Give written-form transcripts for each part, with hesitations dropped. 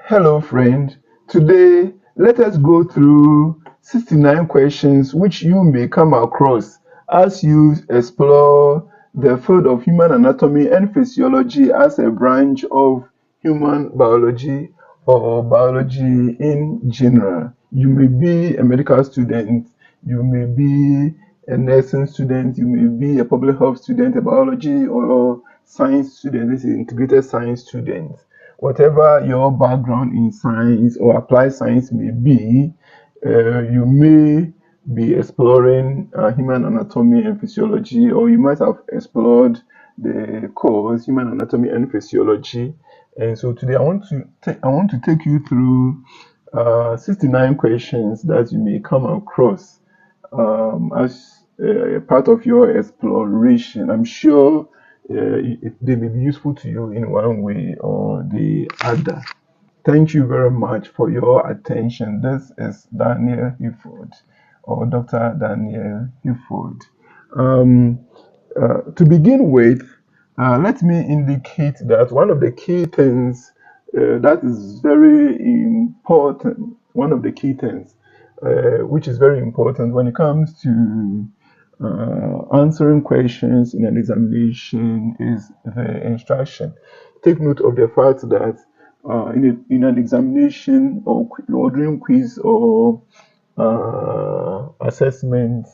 Hello, friend. Today, let us go through 69 questions which you may come across as you explore the field of human anatomy and physiology as a branch of human biology or biology in general. You may be a medical student, you may be a nursing student, you may be a public health student, a biology or science student, this is integrated science student. Whatever your background in science or applied science may be, you may be exploring human anatomy and physiology, or you might have explored the course human anatomy and physiology. And so today I want to take you through 69 questions that you may come across as a part of your exploration. I'm sure they may be useful to you in one way or the other. Thank you very much for your attention. This is Daniel Hayford, or Dr. Daniel Hayford. Um, to begin with, let me indicate that one of the key things that is very important, one of the key things which is very important when it comes to answering questions in an examination is the instruction. Take note of the fact that in an examination or during quiz or assessment,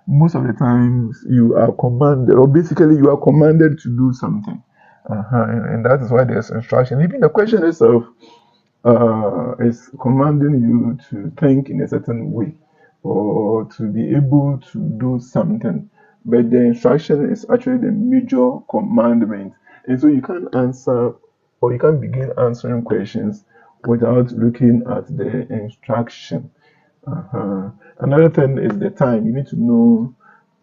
most of the times you are commanded, or basically you are commanded to do something. And that is why there's instruction. Even the question itself is commanding you to think in a certain way or to be able to do something. But the instruction is actually the major commandment. And so you can't answer or you can't begin answering questions without looking at the instruction. Another thing is the time. You need to know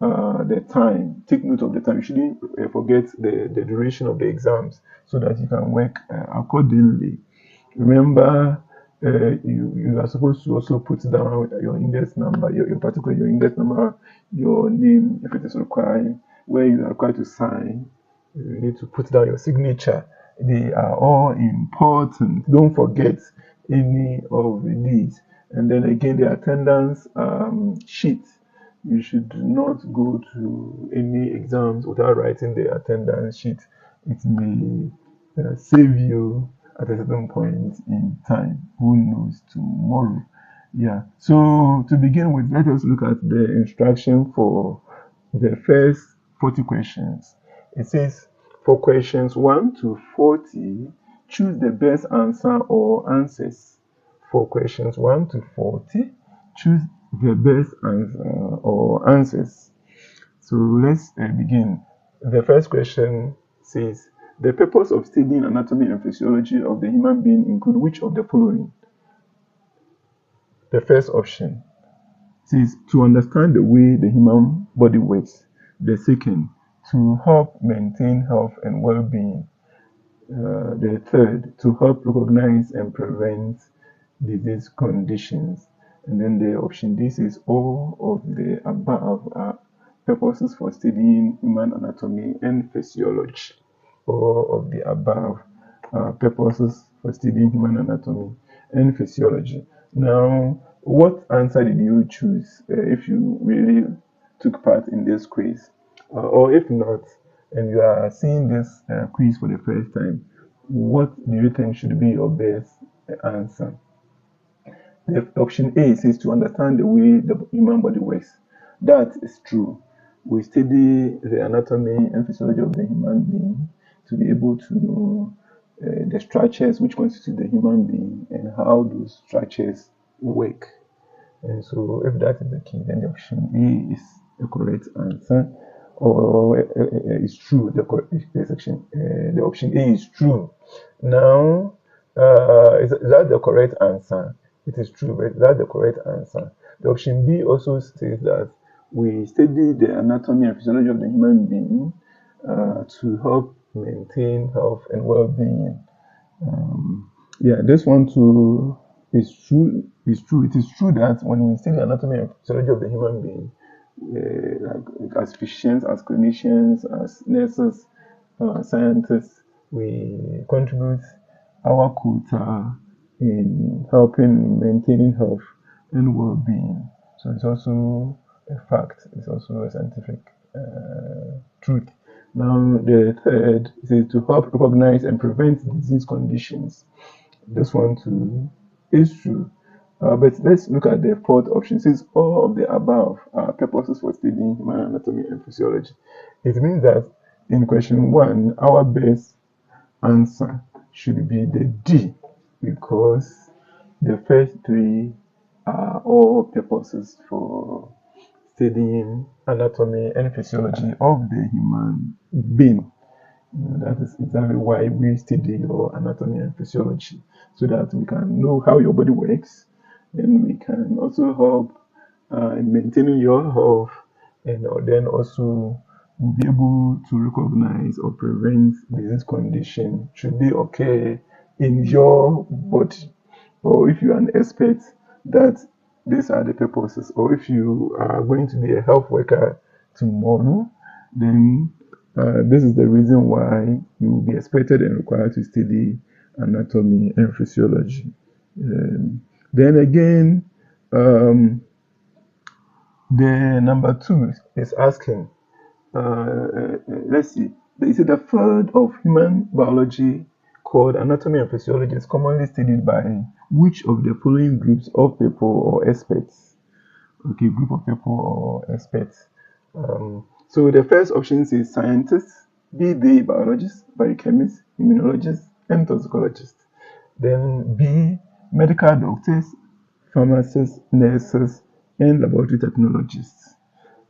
the time. Take note of the time. You shouldn't forget the duration of the exams so that you can work accordingly. Remember, you are supposed to also put down your index number, your index number, your name if it is required, where you are required to sign. You need to put down your signature. They are all important. Don't forget any of these. And then again, the attendance sheet. You should not go to any exams without writing the attendance sheet. It may save you at a certain point in time. Who knows tomorrow? Yeah. So to begin with, let us look at the instruction for the first 40 questions. It says, for questions 1 to 40, choose the best answer or answers. For questions 1 to 40, choose the best answer or answers. So let's begin. The first question says, the purpose of studying anatomy and physiology of the human being include which of the following? The first option says to understand the way the human body works. The second, to help maintain health and well-being. The third, to help recognize and prevent disease conditions. And then the option D says all of the above are purposes for studying human anatomy and physiology. All of the above are purposes for studying human anatomy and physiology. Now, what answer did you choose if you really took part in this quiz? Or if not, and you are seeing this quiz for the first time, what do you think should be your best answer? The option A says to understand the way the human body works. That is true. We study the anatomy and physiology of the human being to be able to know the structures which constitute the human being and how those structures work. And so, if that is the case, then the option A is the correct answer, or is true. The option A is true. Now, is that the correct answer? It is true, but is that the correct answer? The option B also states that we study the anatomy and physiology of the human being to help maintain health and well-being. Yeah, this one too is true. It's true. It is true that when we study anatomy and physiology of the human being, like as physicians, as clinicians, as nurses, scientists, we contribute our quota in helping maintaining health and well-being. So it's also a fact. It's also a scientific truth. Now, the third is to help recognize and prevent disease conditions. This one too is true. But let's look at the fourth option. Since all of the above are purposes for studying human anatomy and physiology, it means that in question one, our best answer should be the D, because the first three are all purposes for studying anatomy and physiology of the human being. That is exactly why we study your anatomy and physiology, so that we can know how your body works, and we can also help in maintaining your health, and then also be able to recognize or prevent disease condition should they occur in your body. Or if you are an expert that these are the purposes, or if you are going to be a health worker tomorrow, then this is the reason why you will be expected and required to study anatomy and physiology. Then again, the number two is asking, let's see, is it the field of human biology called anatomy and physiology is commonly studied by which of the following groups of people or experts? Okay, group of people or experts. So the first option is scientists, be they biologists, biochemists, immunologists, and toxicologists. Then B, medical doctors, pharmacists, nurses, and laboratory technologists.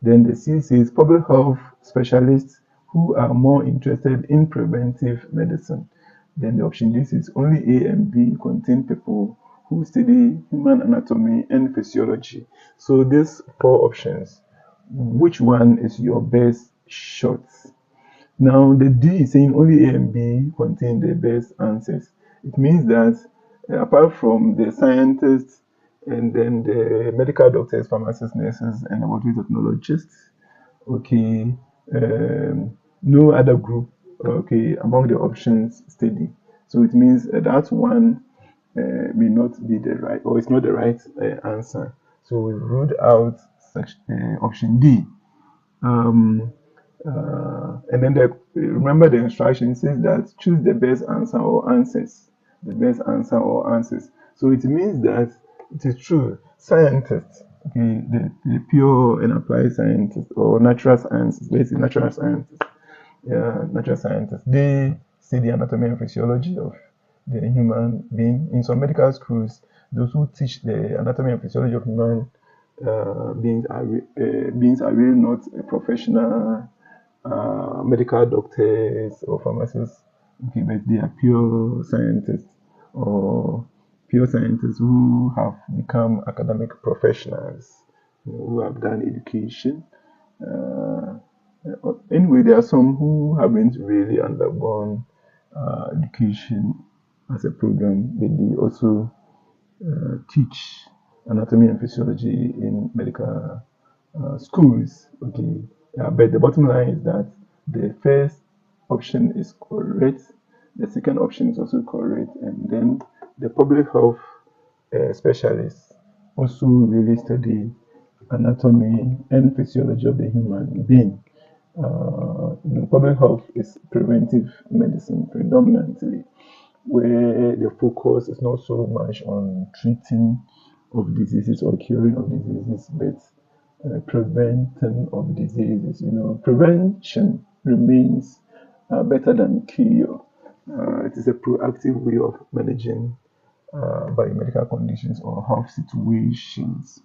Then the C says public health specialists who are more interested in preventive medicine. Then the option D is only A and B contain people who study human anatomy and physiology. So these four options, which one is your best shot? Now the D is saying only A and B contain the best answers. It means that apart from the scientists and then the medical doctors, pharmacists, nurses, and laboratory technologists, okay, no other group, okay, among the options study. So it means that one may not be the right, or it's not the right answer. So we ruled out option D. And then remember the instruction says that choose the best answer or answers. The best answer or answers. So it means that it is true. Scientists, okay, the pure and applied scientists or natural sciences, let's say natural scientists, natural scientists, they study anatomy and physiology of the human being. In some medical schools, those who teach the anatomy and physiology of human beings are really not a professional medical doctors or pharmacists, okay, but they are pure scientists or pure scientists who have become academic professionals, who have done education. Anyway, there are some who haven't really undergone education as a program, but they also teach anatomy and physiology in medical schools. Okay, but the bottom line is that the first option is correct, the second option is also correct, and then the public health specialists also really study anatomy and physiology of the human being. Public health is preventive medicine predominantly, where the focus is not so much on treating of diseases or curing of diseases, but preventing of diseases. Prevention remains better than cure. It is a proactive way of managing biomedical conditions or health situations.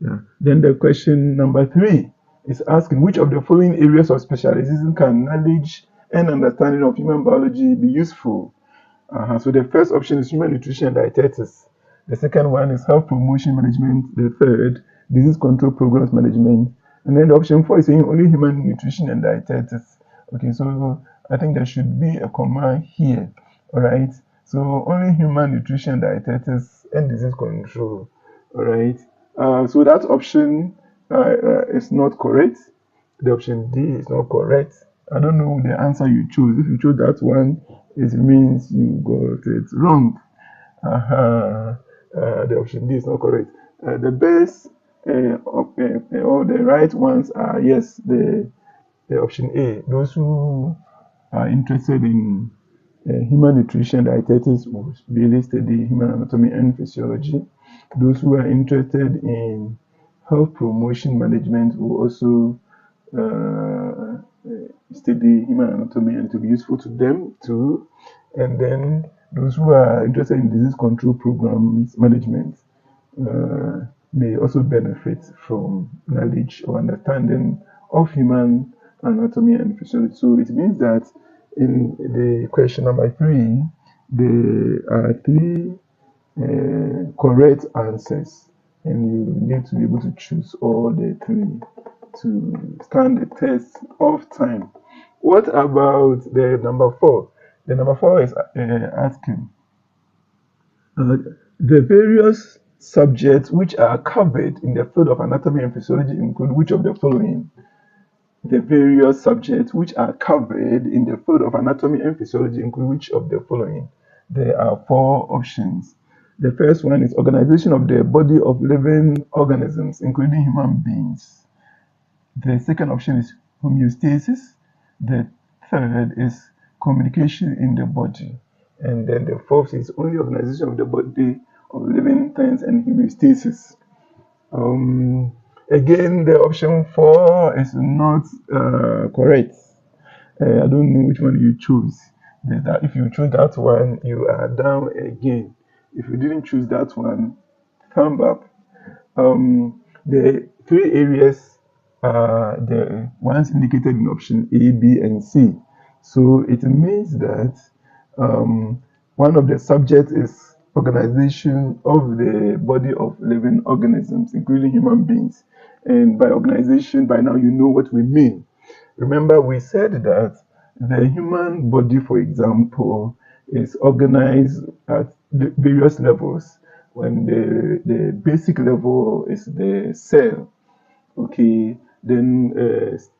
Yeah. Then the question number 3 is asking which of the following areas of specialization can knowledge and understanding of human biology be useful? So the first option is human nutrition and dietetics. The second one is health promotion management. The third, disease control programs management. And then the option 4 is saying only human nutrition and dietetics. Okay, so I think there should be a comma here. All right. So only human nutrition, dietetics, and disease control. All right. So that option is not correct. The option D is not correct. I don't know the answer you chose. If you chose that one, it means you got it wrong. Uh-huh. The option D is not correct. The best or the right ones are, yes, the option A. Those who are interested in human nutrition dietetics will really study human anatomy and physiology. Those who are interested in health promotion management will also uh, study human anatomy, and to be useful to them too. And then those who are interested in disease control programs management may also benefit from knowledge or understanding of human anatomy and physiology. So it means that in the question number 3, there are 3 correct answers, and you need to be able to choose all the 3 to stand the test of time. What about the number 4? The number 4 is asking uh, the various subjects which are covered in the field of anatomy and physiology include which of the following? The various subjects which are covered in the field of anatomy and physiology include which of the following? There are 4 options. The first one is organization of the body of living organisms, including human beings. The second option is homeostasis. The third is communication in the body. And then the fourth is only organization of the body of living things and homeostasis. Again, the option 4 is not correct. I don't know which one you choose. That if you choose that one, you are down again. If you didn't choose that one, thumb up. The 3 areas are the ones indicated in option A, B, and C. So it means that one of the subjects is organization of the body of living organisms, including human beings. And by organization, by now you know what we mean. Remember, we said that the human body, for example, is organized at the various levels. When the basic level is the cell, okay, then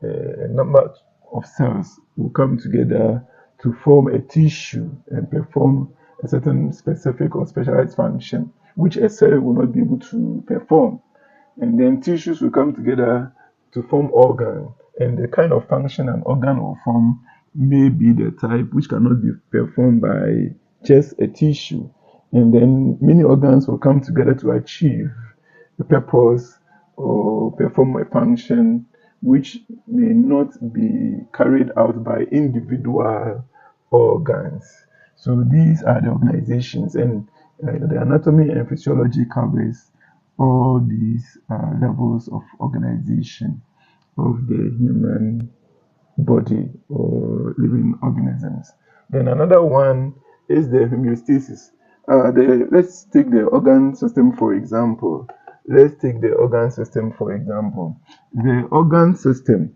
a number of cells will come together to form a tissue and perform a certain specific or specialized function, which a cell will not be able to perform. And then tissues will come together to form organ, and the kind of function an organ will form may be the type which cannot be performed by just a tissue. And then many organs will come together to achieve a purpose or perform a function which may not be carried out by individual organs. So these are the organizations, and the anatomy and physiology covers all these levels of organization of the human body or living organisms. Then another one is the homeostasis. Let's take the organ system for example. The organ system,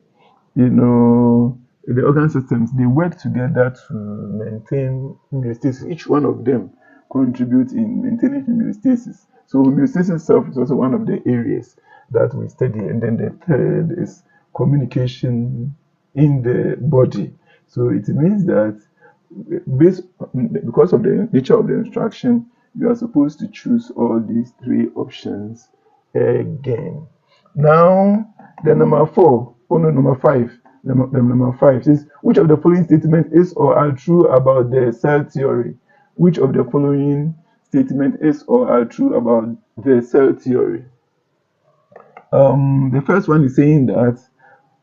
the organ systems, they work together to maintain homeostasis. Each one of them contributes in maintaining homeostasis. So homeostasis itself is also one of the areas that we study. And then the third is communication in the body. So it means that because of the nature of the instruction, you are supposed to choose all these 3 options again. Now, the number 4, oh no, number 5. The number 5 says, which of the following statement is or are true about the cell theory? Which of the following statement is or are true about the cell theory? The first one is saying that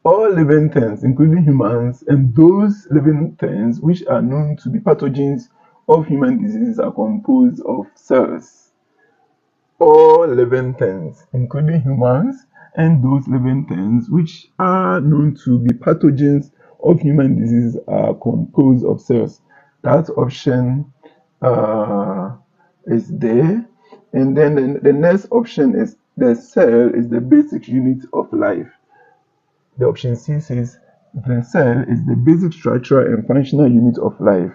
all living things, including humans, and those living things which are known to be pathogens of human diseases are composed of cells. All living things, including humans, and those living things which are known to be pathogens of human disease are composed of cells. That option is there. And then the next option is the cell is the basic unit of life. The option C says the cell is the basic structural and functional unit of life.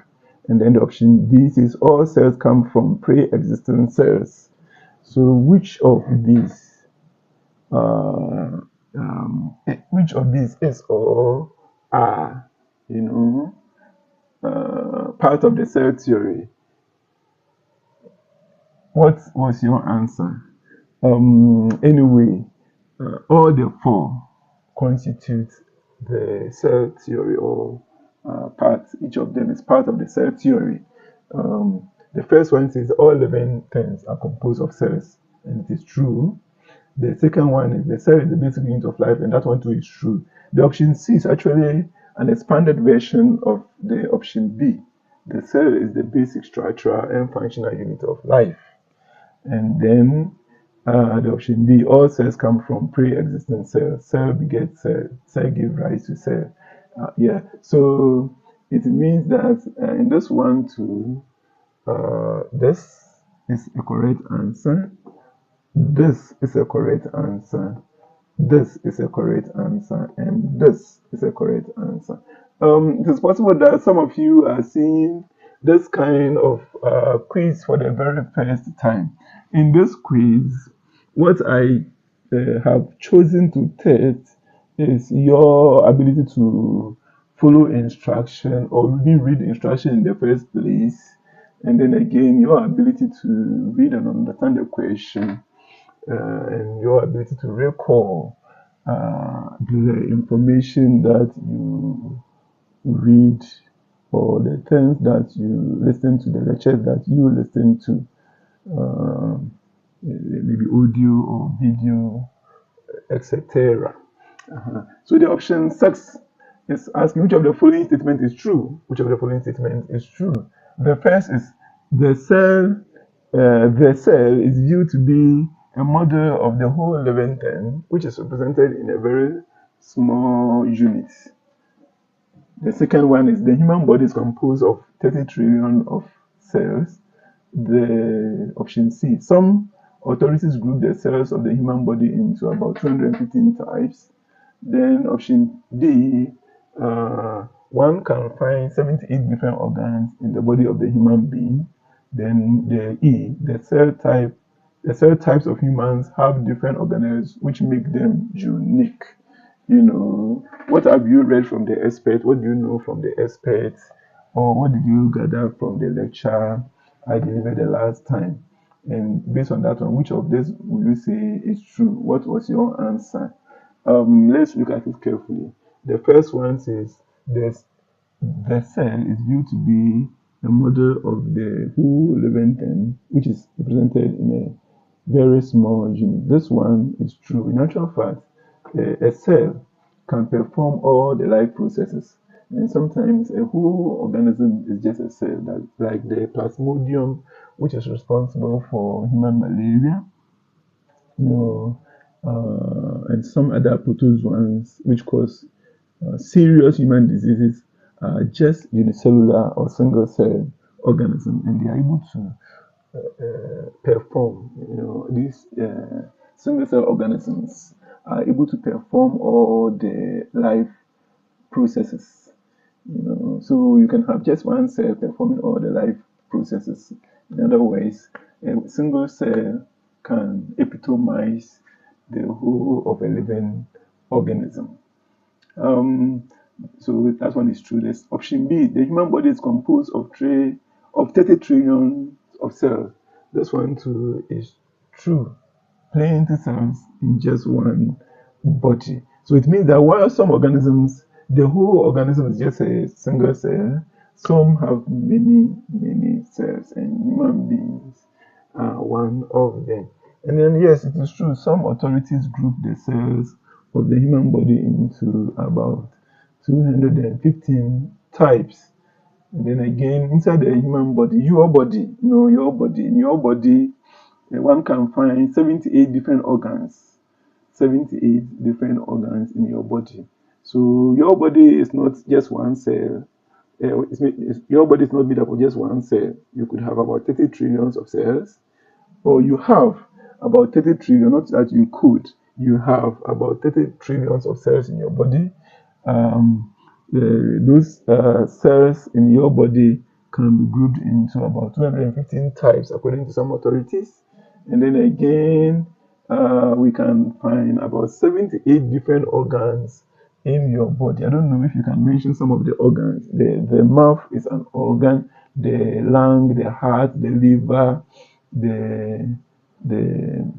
And then the option D says all cells come from pre-existing cells. So which of these is or are, part of the cell theory? What was your answer? Anyway, all the four constitute the cell theory, or part. Each of them is part of the cell theory. The first one says all living things are composed of cells, and it is true. The second one is the cell is the basic unit of life, and that one too is true. The option C is actually an expanded version of the option B. The cell is the basic structural and functional unit of life. And then the option D, all cells come from pre-existing cells. Cell begets cell. Cell gives rise to cell. Yeah, so it means that in this one too, this is a correct answer. This is a correct answer. This is a correct answer, and this is a correct answer. It is possible that some of you are seeing this kind of quiz for the very first time. In this quiz, what I have chosen to test is your ability to follow instruction or even read instruction in the first place, and then again your ability to read and understand the question, and your ability to recall the information that you read, or the things that you listen to, the lectures that you listen to, maybe audio or video, etc. So the option 6 is asking which of the following statement is true. Which of the following statement is true? The first is the cell is viewed to be a model of the whole living thing, which is represented in a very small unit. The second one is the human body is composed of 30 trillion of cells. The option C, some authorities group the cells of the human body into about 215 types. Then option D, one can find 78 different organs in the body of the human being. Then the E, the cell types of humans have different organelles which make them unique. What have you read from the expert? What do you know from the experts? Or what did you gather from the lecture I delivered the last time? And based on that one, which of these will you say is true? What was your answer? Let's look at it carefully. The first one says the cell is viewed to be a model of the whole living thing, which is represented in a very small unit. This one is true. In actual fact, a cell can perform all the life processes, and sometimes a whole organism is just a cell, that, like the plasmodium, which is responsible for human malaria, and some other protozoans which cause serious human diseases, are just unicellular or single cell organisms, and they are able to perform. These single cell organisms are able to perform all the life processes. So you can have just one cell performing all the life processes. In other words, a single cell can epitomize the whole of a living organism. So that one is true. That's option B. The human body is composed of 30 trillion of cells. This one too is true. Plenty cells in just one body. So it means that while some organisms, the whole organism is just a single cell, some have many cells, and human beings are one of them. And then yes, it is true, some authorities group the cells of the human body into about 215 types. And then again, inside the human body, in your body, one can find 78 different organs. 78 different organs in your body. So your body is not just one cell. Your body is not made up of just one cell. You could have about 30 trillions of cells, or you have about 30 trillion, not that you could, you have about 30 trillions of cells in your body. Those cells in your body can be grouped into about 215 types according to some authorities. And then again, we can find about 78 different organs in your body. I don't know if you can mention some of the organs. The mouth is an organ, the lung, the heart, the liver, the the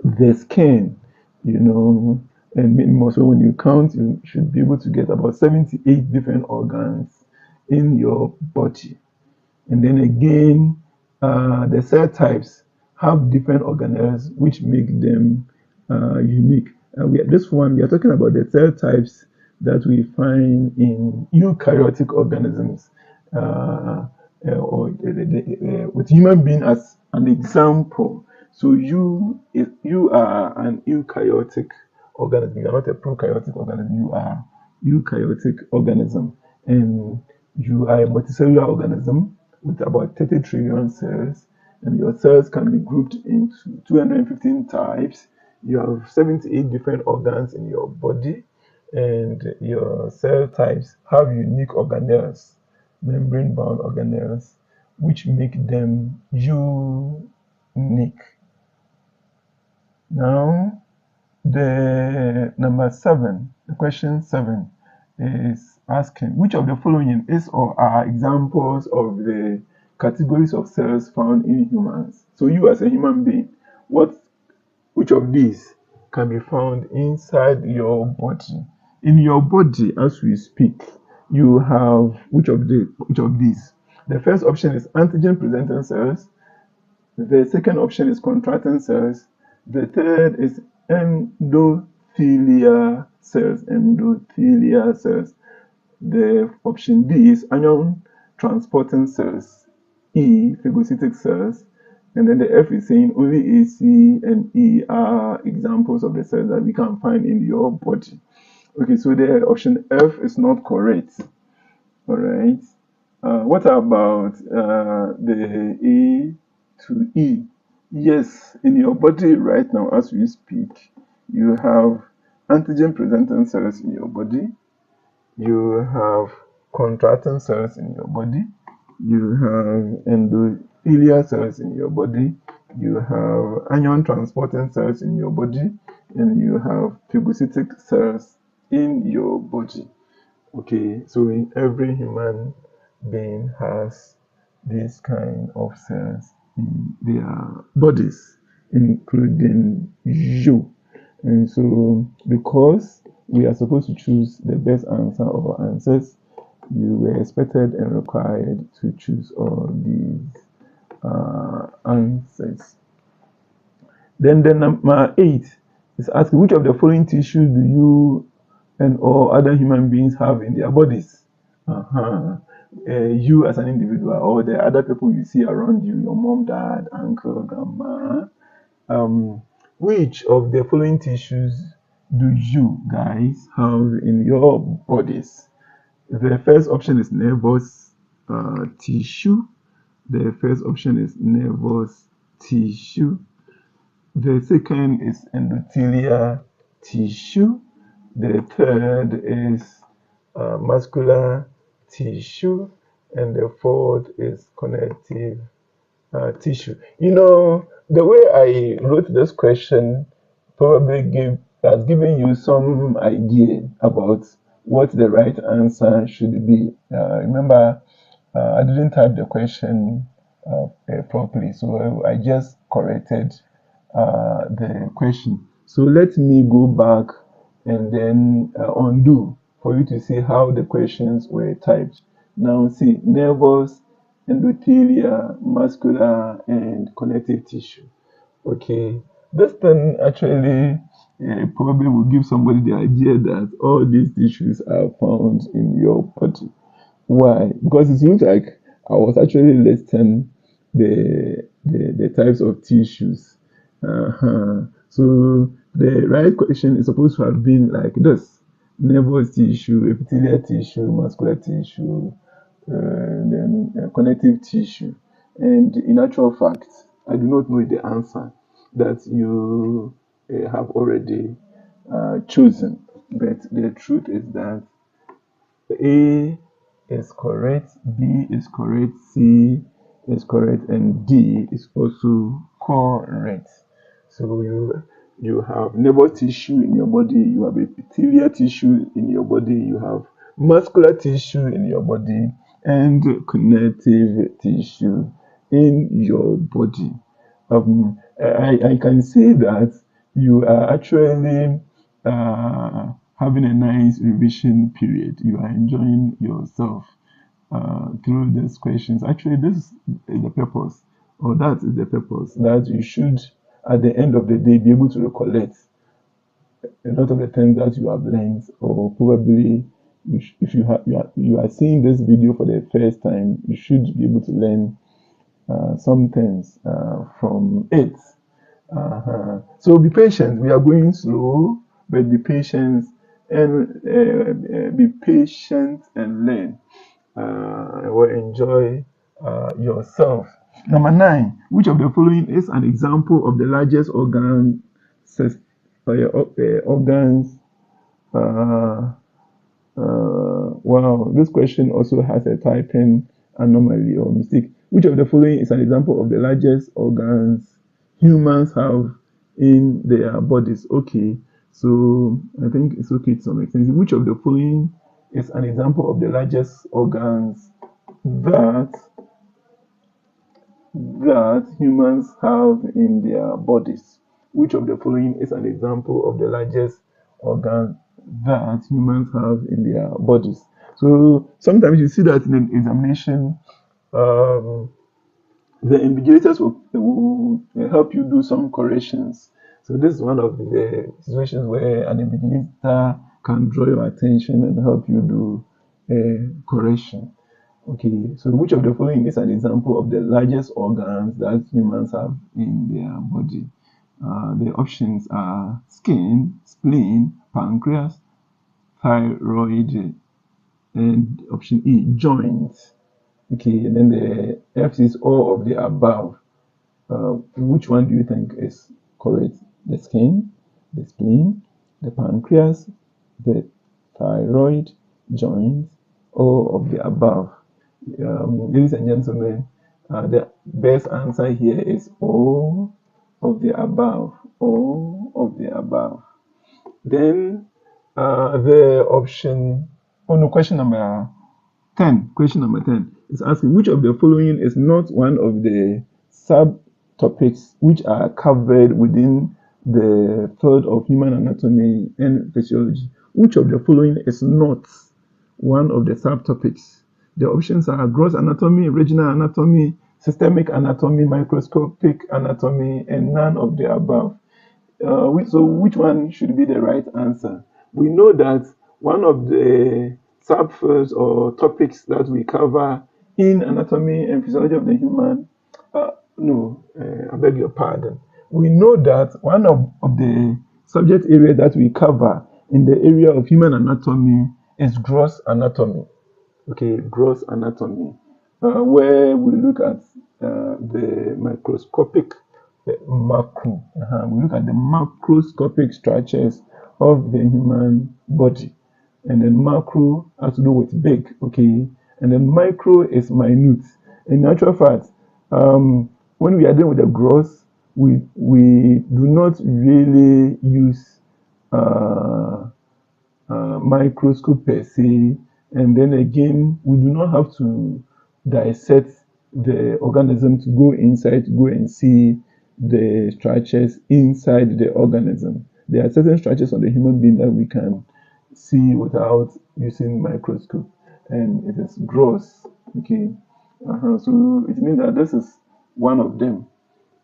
the skin, and many more. So when you count, you should be able to get about 78 different organs in your body. And then again, the cell types have different organelles which make them unique. This one, we are talking about the cell types that we find in eukaryotic organisms, or with human being as an example. So you are an eukaryotic organism. You are not a prokaryotic organism. You are eukaryotic organism, and you are a multicellular organism with about 30 trillion cells, and your cells can be grouped into 215 types. You have 78 different organs in your body, and your cell types have unique organelles, membrane-bound organelles, which make them unique. Now, the question 7 is asking which of the following is or are examples of the categories of cells found in humans. So you as a human being, which of these can be found inside your body? In your body, as we speak, you have which of these? The first option is antigen presenting cells. The second option is contracting cells. The third is endothelial cells. Endothelial cells. The option D is anion transporting cells. E, phagocytic cells. And then the F is saying only A, C, and E are examples of the cells that we can find in your body. Okay, so the option F is not correct. All right. What about the A to E? Yes, in your body right now, as we speak, you have antigen presenting cells in your body. You have contracting cells in your body. You have endothelial cells in your body. You have anion transporting cells in your body. And you have phagocytic cells in your body. Okay, so in every human being has this kind of cells in their bodies, including you. And so, because we are supposed to choose the best answer of our answers, you were expected and required to choose all these answers. Then the number 8 is asking which of the following tissues do you and all other human beings have in their bodies? You as an individual, or the other people you see around you, your mom, dad, uncle, grandma. Which of the following tissues do you guys have in your bodies? The first option is nervous tissue. The first option is nervous tissue. The second is endothelial tissue. The third is muscular tissue. And the fourth is connective tissue. The way I wrote this question probably has given you some idea about what the right answer should be. Remember, I didn't type the question properly, so I just corrected the question. So let me go back and then undo for you to see how the questions were typed. Now see, nervous, endothelial, muscular, and connective tissue. Okay, this thing actually probably will give somebody the idea that all these tissues are found in your body. Why? Because it looks like I was actually listing the types of tissues. So the right question is supposed to have been like this: nervous tissue, epithelial tissue, muscular tissue, then connective tissue. And in actual fact, I do not know the answer that you have already chosen. But the truth is that A is correct, B is correct, C is correct, and D is also correct. So you have nervous tissue in your body, you have epithelial tissue in your body, you have muscular tissue in your body, and connective tissue in your body. I can see that you are actually having a nice revision period. You are enjoying yourself through these questions. Actually, this is the purpose, or that is the purpose, that you should, at the end of the day, be able to recollect a lot of the things that you have learned, or probably if you are seeing this video for the first time, you should be able to learn some things from it. So be patient. We are going slow, but be patient and learn. Or enjoy yourself. Number 9. Which of the following is an example of the largest organs? Wow, this question also has a typing anomaly or mistake. Which of the following is an example of the largest organs humans have in their bodies? Okay, so I think it's okay to some extent. Which of the following is an example of the largest organs that humans have in their bodies? Which of the following is an example of the largest organ that humans have in their bodies? So sometimes you see that in an examination, the invigilators will help you do some corrections. So this is one of the situations where an invigilator can draw your attention and help you do a correction. Okay, so which of the following is an example of the largest organs that humans have in their body? The options are skin, spleen, pancreas, thyroid, and option E, joints. Okay, and then the F is all of the above. Which one do you think is correct? The skin, the spleen, the pancreas, the thyroid, joints, all of the above. Ladies and gentlemen, the best answer here is all of the above. All of the above. Then the option, question number 10. Question number 10 is asking which of the following is not one of the subtopics which are covered within the field of human anatomy and physiology. Which of the following is not one of the subtopics? The options are gross anatomy, regional anatomy, systemic anatomy, microscopic anatomy, and none of the above. So which one should be the right answer? We know that one of the subfields or topics that we cover in anatomy and physiology of the human, I beg your pardon. We know that one of the subject area that we cover in the area of human anatomy is gross anatomy. Okay, gross anatomy, where we look at the microscopic, the macro. We look at the macroscopic structures of the human body, and then macro has to do with big. Okay, and then micro is minute. In actual fact, when we are dealing with the gross, we do not really use microscope per se, and then again we do not have to dissect the organism to go inside to go and see the structures inside the organism. There are certain structures on the human being that we can see without using microscope, and it is gross. Okay, so it means that this is one of them.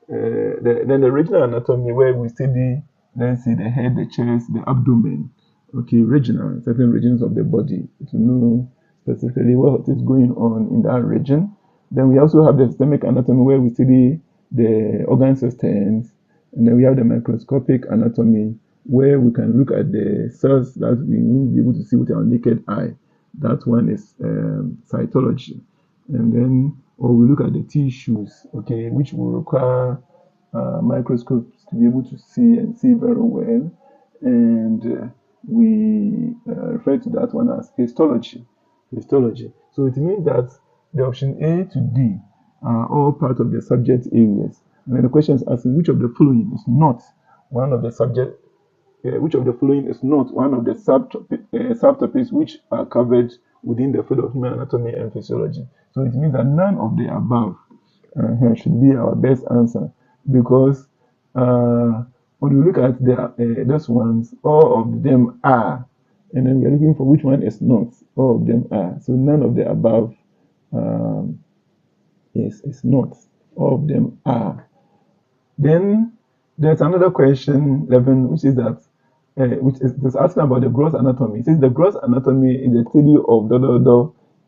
Then the regional anatomy, where we study, let's say, the head, the chest, the abdomen. Okay, regional, certain regions of the body, to know specifically what is going on in that region. Then we also have the systemic anatomy, where we study the organ systems, and then we have the microscopic anatomy, where we can look at the cells that we won't be able to see with our naked eye. That one is cytology. And then, or we look at the tissues, okay, which will require microscopes to be able to see and see very well. And we refer to that one as histology. Histology. So it means that the option A to D are all part of the subject areas. And then the question is asking which of the following is not one of the subject. Which of the following is not one of the subtopics which are covered within the field of human anatomy and physiology? So it means that none of the above should be our best answer, because when you look at those ones, all of them are, and then we are looking for which one is not. All of them are. So none of the above is not. All of them are. Then there's another question 11, which is that which is asking about the gross anatomy. It says the gross anatomy is the study of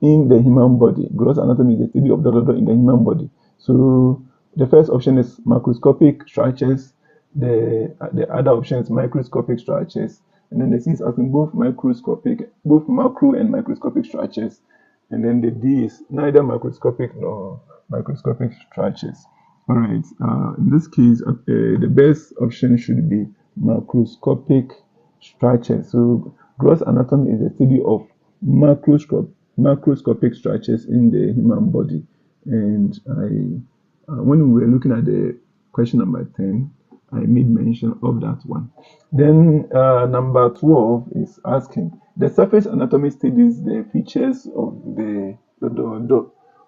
in the human body. Gross anatomy is the study of in the human body. So the first option is macroscopic structures. The other option is microscopic structures. And then the C is asking both macro and microscopic structures. And then the D is neither macroscopic nor microscopic structures. All right. In this case, the best option should be macroscopic structures. So gross anatomy is the study of macroscopic structures in the human body. And when we were looking at the question number 10, I made mention of that one. Then number 12 is asking the surface anatomy studies the features of the.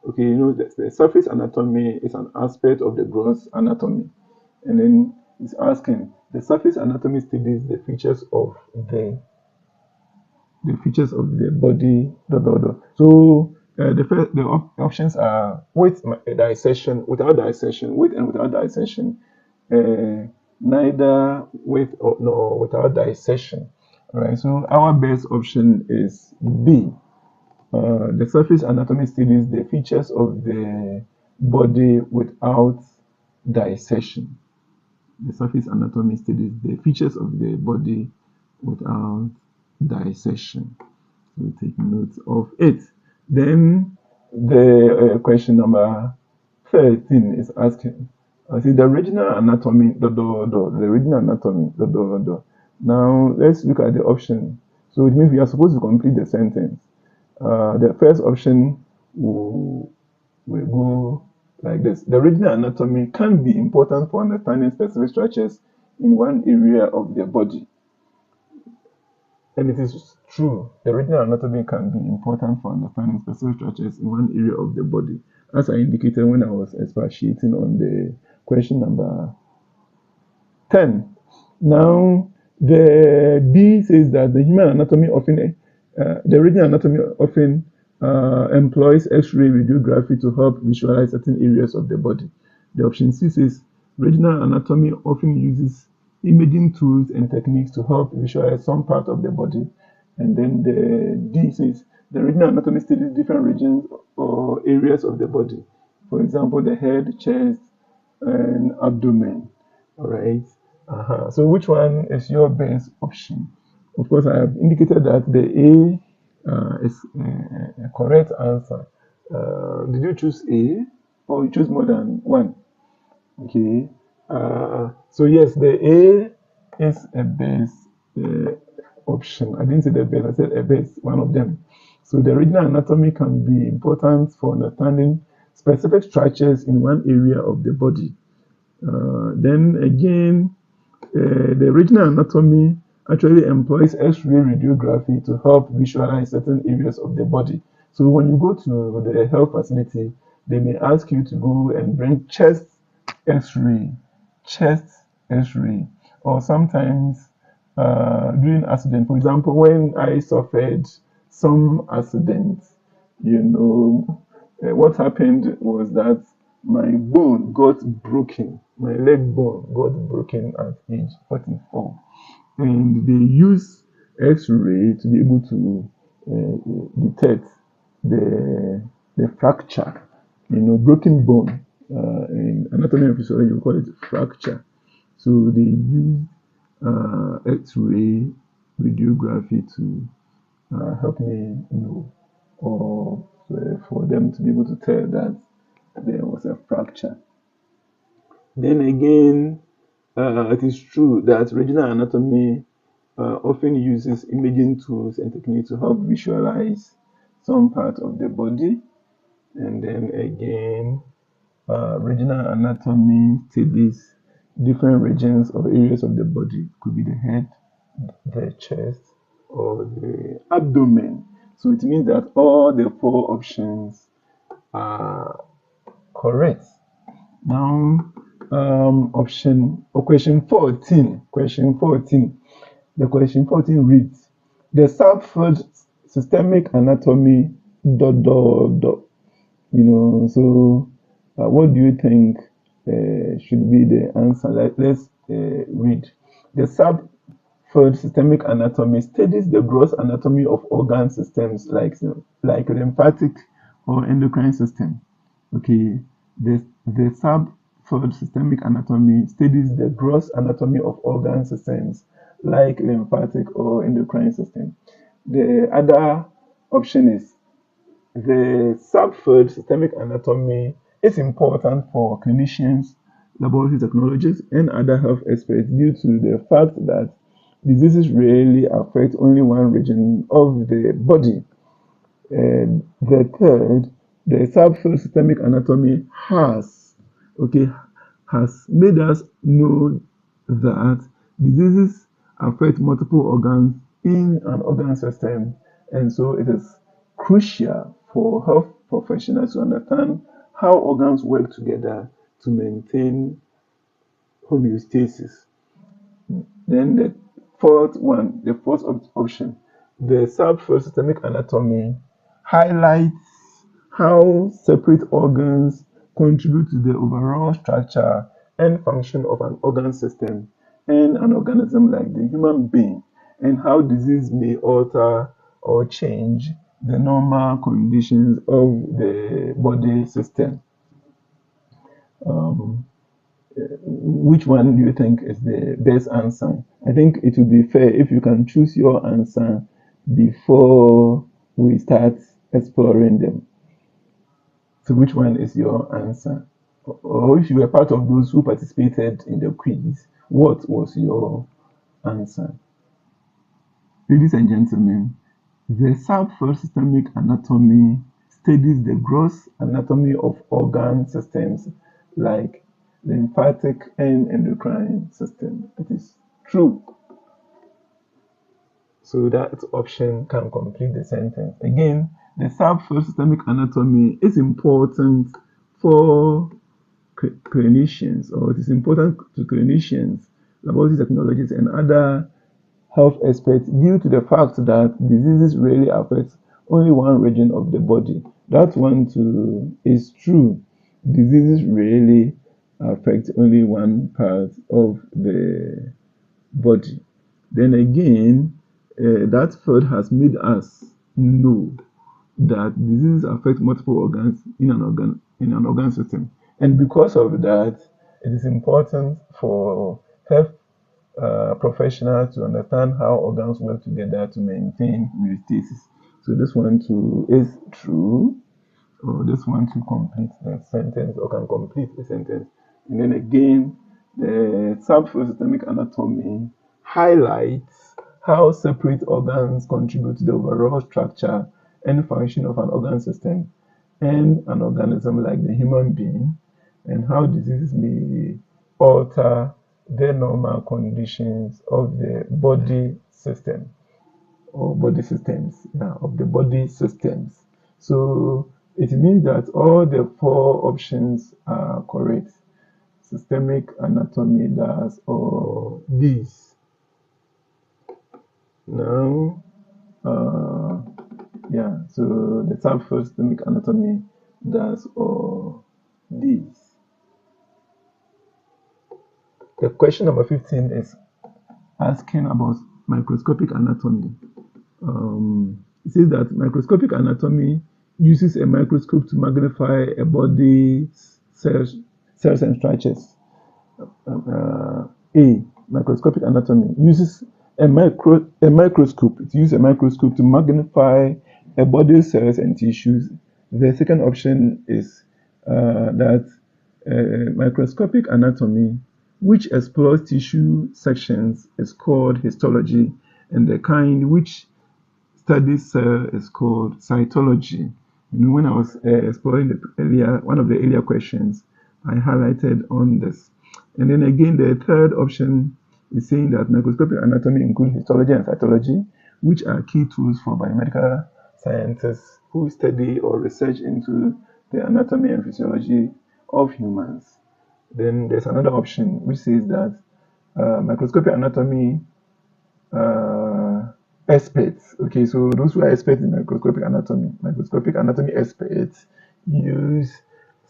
Okay, you know that the surface anatomy is an aspect of the gross anatomy, and then it's asking the surface anatomy studies the features of the body. So the options are with dissection, without dissection, with and without dissection, neither with nor without dissection. All right. So our best option is B. The surface anatomy studies the features of the body without dissection. The surface anatomy studies the features of the body without dissection. So take note of it. Then the question number 13 is asking, see the original anatomy, the original anatomy, Now let's look at the option. So it means we are supposed to complete the sentence. The first option will go like this. The original anatomy can be important for understanding specific structures in one area of the body. And it is true. The original anatomy can be important for understanding specific structures in one area of the body, as I indicated when I was expatiating on the question number 10. Now, the B says that the human anatomy often the original anatomy often employs X-ray radiography to help visualize certain areas of the body. The option C says original anatomy often uses imaging tools and techniques to help visualize some part of the body. And then the D says the original anatomy studies different regions or areas of the body. For example, the head, chest, and abdomen. All right. So which one is your best option? Of course, I have indicated that the A is a correct answer. Did you choose A or you choose more than one? Okay. So yes, the A is a best option. I didn't say the best, I said a best, one of them. So the original anatomy can be important for understanding specific structures in one area of the body. Then again, the original anatomy actually employs X-ray radiography to help visualize certain areas of the body. So when you go to the health facility, they may ask you to go and bring chest X-ray, or sometimes during accident. For example, when I suffered some accident, what happened was that my bone got broken. My leg bone got broken at age 44. And they use X-ray to be able to detect the fracture, broken bone. In anatomy and physiology, we call it fracture. So they use X-ray radiography to help me know, or for them to be able to tell that there was a fracture. Then again, it is true that regional anatomy often uses imaging tools and techniques to help visualize some part of the body. And then again, regional anatomy studies different regions or areas of the body. Could be the head, the chest, or the abdomen. So it means that all the four options are correct. Now, question 14. Question 14. The question 14 reads: the subfield systemic anatomy dot dot dot. So what do you think should be the answer? Let's read. The subfield systemic anatomy studies the gross anatomy of organ systems like lymphatic or endocrine system. Okay, the subfield systemic anatomy studies the gross anatomy of organ systems like lymphatic or endocrine system. The other option is the subfield systemic anatomy is important for clinicians, laboratory technologists, and other health experts due to the fact that diseases rarely affect only one region of the body. And the third, the subfield systemic anatomy has made us know that diseases affect multiple organs in an organ system, and so it is crucial for health professionals to understand how organs work together to maintain homeostasis. Then the fourth option, the subfield systemic anatomy highlights how separate organs contribute to the overall structure and function of an organ system and an organism like the human being, and how disease may alter or change the normal conditions of the body system. Um, which one do you think is the best answer? I think it would be fair if you can choose your answer before we start exploring them. So which one is your answer? Or if you were part of those who participated in the quiz, what was your answer? Ladies and gentlemen, the subfield systemic anatomy studies the gross anatomy of organ systems like lymphatic and endocrine system. It is true. So that option can complete the sentence. Again, the subfield systemic anatomy is important for clinicians, or it is important to clinicians, laboratory technologists, and other health experts due to the fact that diseases rarely affect only one region of the body. That one too is true. Diseases rarely affect only one part of the body. Then again, that field has made us know that diseases affect multiple organs in an organ system, and because of that, it is important for health professionals to understand how organs work together to maintain homeostasis. So this one too is true, or this one to complete the sentence, or can complete the sentence. And then again, the subfield systemic anatomy highlights how separate organs contribute to the overall structure and function of an organ system and an organism like the human being, and how diseases may alter the normal conditions of the body system or body systems, of the body systems. So it means that all the four options are correct. Systemic anatomy does all these. Now, so the subfield systemic anatomy does all these. The question number 15 is asking about microscopic anatomy. It says that microscopic anatomy uses a microscope to magnify a body's cells and structures. Microscopic anatomy uses a microscope. It uses a microscope to magnify a body's cells and tissues. The second option is that microscopic anatomy, which explores tissue sections, is called histology, and the kind which studies cell is called cytology. When I was exploring one of the earlier questions, I highlighted on this. And then again, the third option is saying that microscopic anatomy includes histology and cytology, which are key tools for biomedical scientists who study or research into the anatomy and physiology of humans. Then there's another option which says that microscopic anatomy experts. Okay, so those who are experts in microscopic anatomy experts use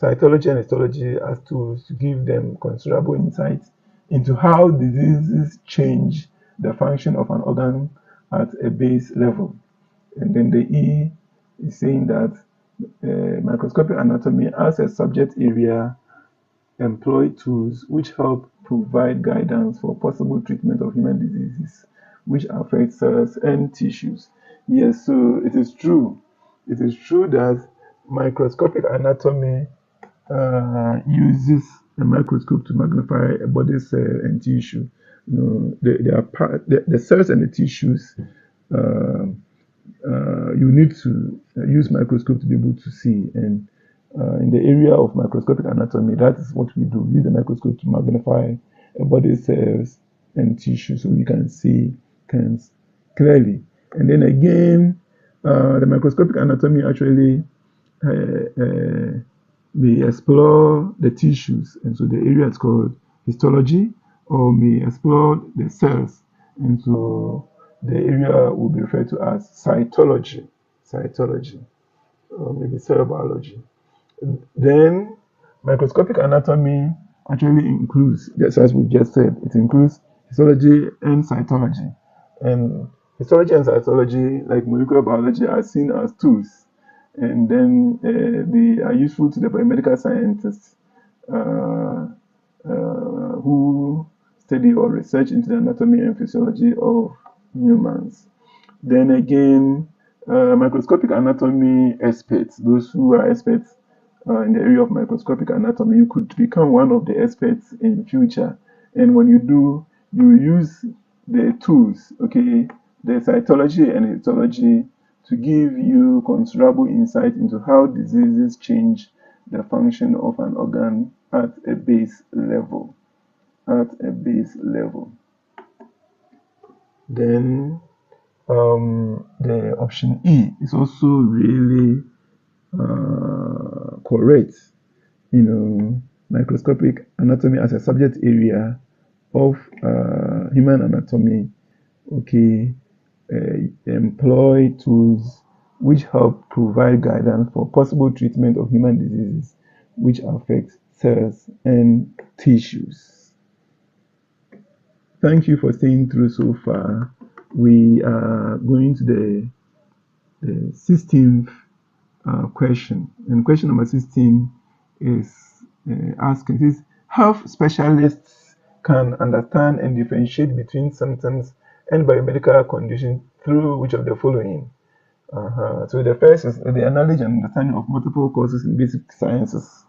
cytology and histology as tools to give them considerable insight into how diseases change the function of an organ at a base level. And then the E is saying that microscopic anatomy as a subject area employ tools which help provide guidance for possible treatment of human diseases which affect cells and tissues. Yes, so it is true. It is true that microscopic anatomy uses a microscope to magnify a body cell and tissue. The cells and the tissues you need to use microscope to be able to see. And in the area of microscopic anatomy, that is what we do. Use the microscope to magnify a body cells and tissue so we can see things clearly. And then again, the microscopic anatomy actually may explore the tissues, and so the area is called histology, or may explore the cells, and so the area will be referred to as cytology, or maybe cell biology. Then microscopic anatomy actually includes, just as we just said, it includes histology and cytology. And histology and cytology, like molecular biology, are seen as tools, and then they are useful to the biomedical scientists who study or research into the anatomy and physiology of humans. Then again, microscopic anatomy experts, those who are experts in the area of microscopic anatomy, you could become one of the experts in future. And when you do, you use the tools, okay, the cytology and histology, to give you considerable insight into how diseases change the function of an organ at a base level. Then the option E is also really correct. Microscopic anatomy as a subject area of human anatomy, okay, employ tools which help provide guidance for possible treatment of human diseases which affect cells and tissues. Thank you for staying through so far. We are going to the 16th question. And question number 16 is asking, it is, health specialists can understand and differentiate between symptoms and biomedical conditions through which of the following? So the first is the knowledge and understanding of multiple causes in basic sciences.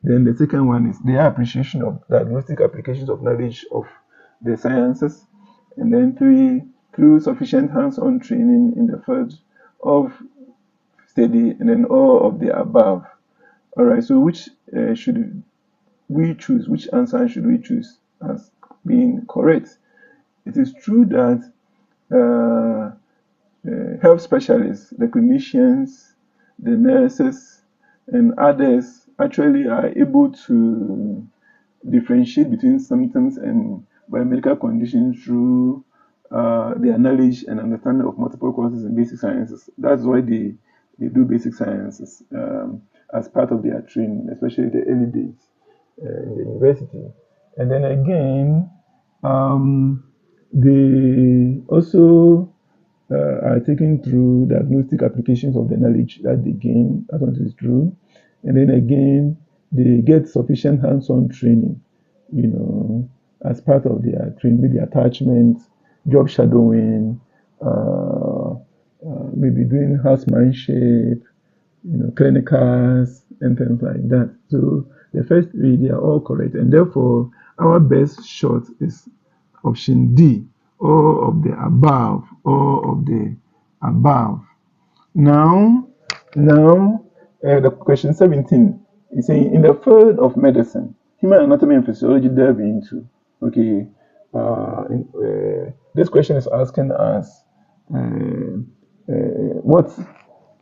Then the second one is the appreciation of diagnostic applications of knowledge of the sciences. And then 3, through sufficient hands-on training in the field of study, and then all of the above. All right, so which should we choose? Which answer should we choose as being correct? It is true that health specialists, the clinicians, the nurses, and others actually are able to differentiate between symptoms and biomedical conditions through their knowledge and understanding of multiple causes in basic sciences. That's why they do basic sciences as part of their training, especially the early days in the university. And then again, they also are taken through diagnostic applications of the knowledge that they gain. That one is true. And then again, they get sufficient hands-on training, as part of their training, maybe attachment, job shadowing, maybe doing housemanship, clinicals, and things like that. So the first 3, they are all correct, and therefore our best shot is option D, all of the above, Now, the question 17 is saying, in the field of medicine, human anatomy and physiology delve into. Okay, this question is asking us, what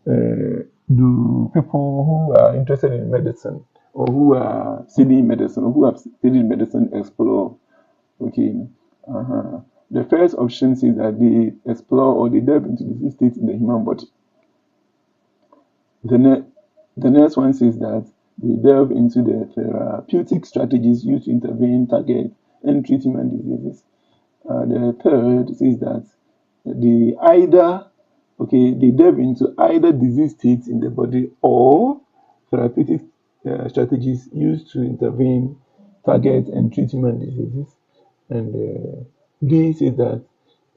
do people who are interested in medicine, or who are studying medicine, or who have studied medicine, explore. Okay. The first option says that they explore or they delve into disease states in the human body. The next one says that they delve into the therapeutic strategies used to intervene, target, and treat human diseases. The third says that they delve into either disease states in the body or therapeutic strategies used to intervene, target, and treat human diseases. And D says that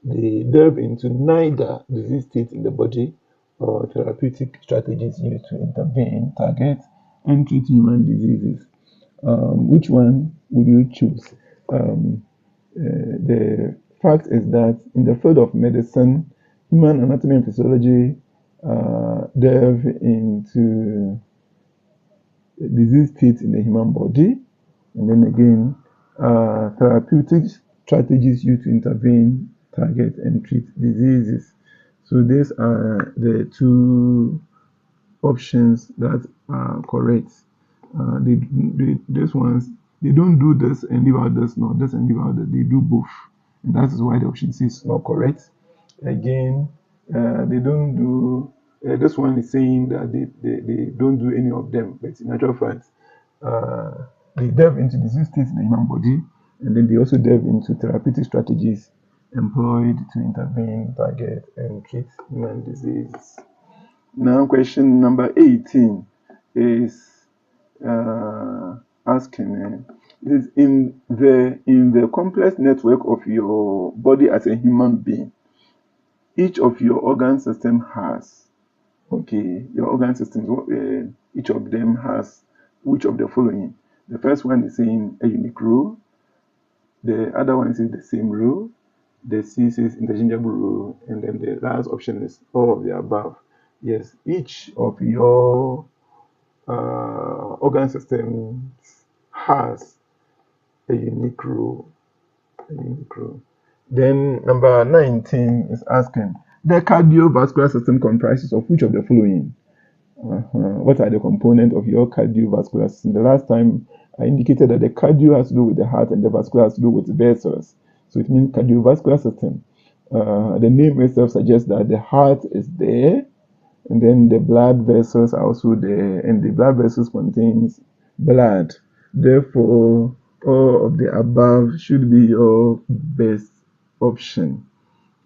they delve into neither disease states in the body or therapeutic strategies used to intervene, target, and treat human diseases. Which one would you choose? The fact is that in the field of medicine, human anatomy and physiology delve into disease states in the human body, and then again, therapeutic strategies used to intervene, target, and treat diseases. So these are the two options that are correct. These ones, they don't do this and leave out this, no, this and leave out that. They do both, and that is why the option C is not correct. Again, they don't do. This one is saying that they don't do any of them, but in actual fact, they delve into disease states in the human body, and then they also delve into therapeutic strategies employed to intervene, target, and treat human disease. Now, question number 18 is asking, is in the complex network of your body as a human being, each of your organ system has, your organ systems, each of them has which of the following? The first one is saying a unique role. The other one is the same role. The C says interchangeable role. And then the last option is all of the above. Yes, each of your organ systems has a unique role. Then number 19 is asking, the cardiovascular system comprises of which of the following? What are the components of your cardiovascular system? The last time I indicated that the cardio has to do with the heart and the vascular has to do with vessels. So it means cardiovascular system. The name itself suggests that the heart is there, and then the blood vessels are also there, and the blood vessels contains blood. Therefore, all of the above should be your best option.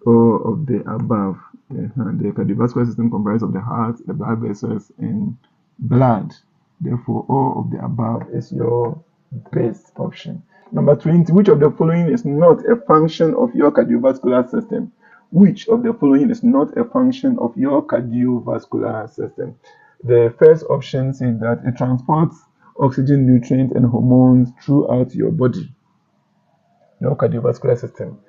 All of the above. The cardiovascular system comprises of the heart, the blood vessels, and blood. Therefore, all of the above is your best option. Number 20, which of the following is not a function of your cardiovascular system? Which of the following is not a function of your cardiovascular system? The first option says that it transports oxygen, nutrients, and hormones throughout your body. Your cardiovascular system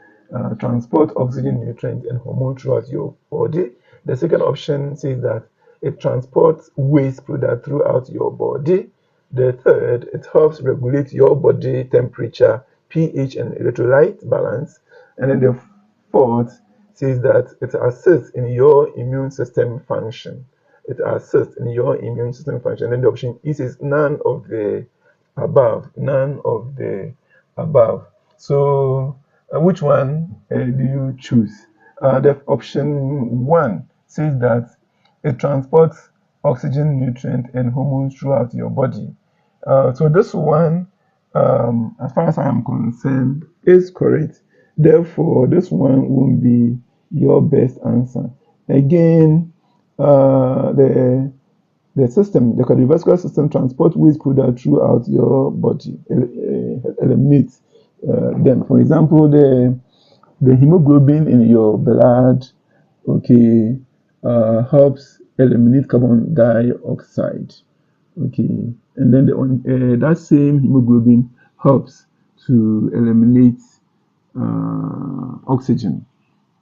transport oxygen, nutrients, and hormones throughout your body. The second option says that it transports waste product throughout your body. The third, it helps regulate your body temperature, pH, and electrolyte balance. And then the fourth says that it assists in your immune system function. It assists in your immune system function. And then the option E says none of the above. None of the above. So, which one do you choose? The option 1 says that it transports oxygen, nutrient, and hormones throughout your body. So this one, as far as I am concerned, is correct. Therefore, this one won't be your best answer. Again, the cardiovascular system transports waste product throughout your body, eliminates them. For example, the hemoglobin in your blood, helps eliminate carbon dioxide, and then that same hemoglobin helps to eliminate oxygen.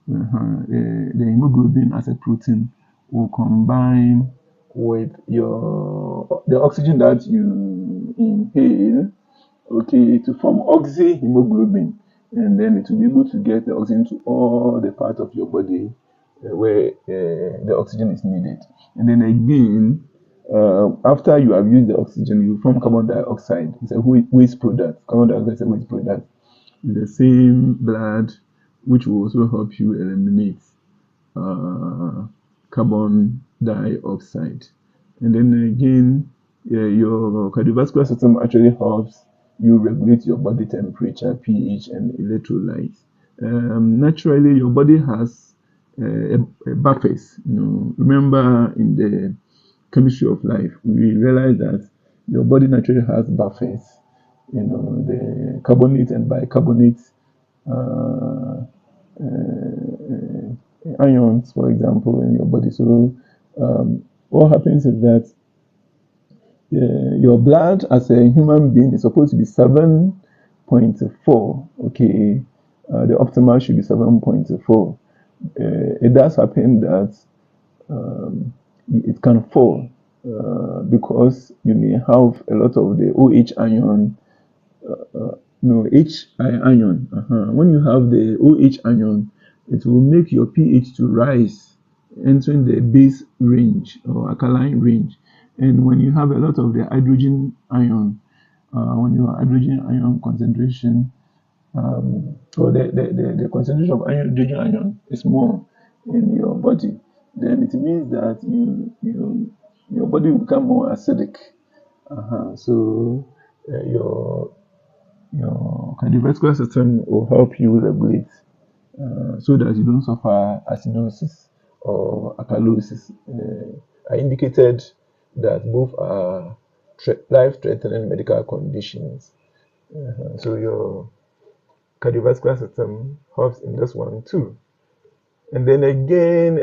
The hemoglobin as a protein will combine with the oxygen that you inhale, to form oxyhemoglobin, and then it will be able to get the oxygen to all the parts of your body where the oxygen is needed. And then again, after you have used the oxygen, you form carbon dioxide. It's a waste product. Carbon dioxide is a waste product. It's the same blood, which will also help you eliminate carbon dioxide. And then again, your cardiovascular system actually helps you regulate your body temperature, pH, and electrolytes. Naturally, your body has buffers. Remember in the chemistry of life, we realize that your body naturally has buffers. The carbonate and bicarbonate ions, for example, in your body. So, what happens is that your blood as a human being is supposed to be 7.4. Okay, the optimal should be 7.4. It does happen that it can fall because you may have a lot of the OH ion. H ion. When you have the OH ion, it will make your pH to rise, entering the base range or alkaline range. And when you have a lot of the hydrogen ion, when your hydrogen ion concentration, or the concentration of hydrogen ion is more in your body, then it means that your body will become more acidic. So your cardiovascular system will help you regulate so that you don't suffer acidosis or alkalosis. I indicated that both are life-threatening medical conditions. So your cardiovascular system helps in this one too. And then again,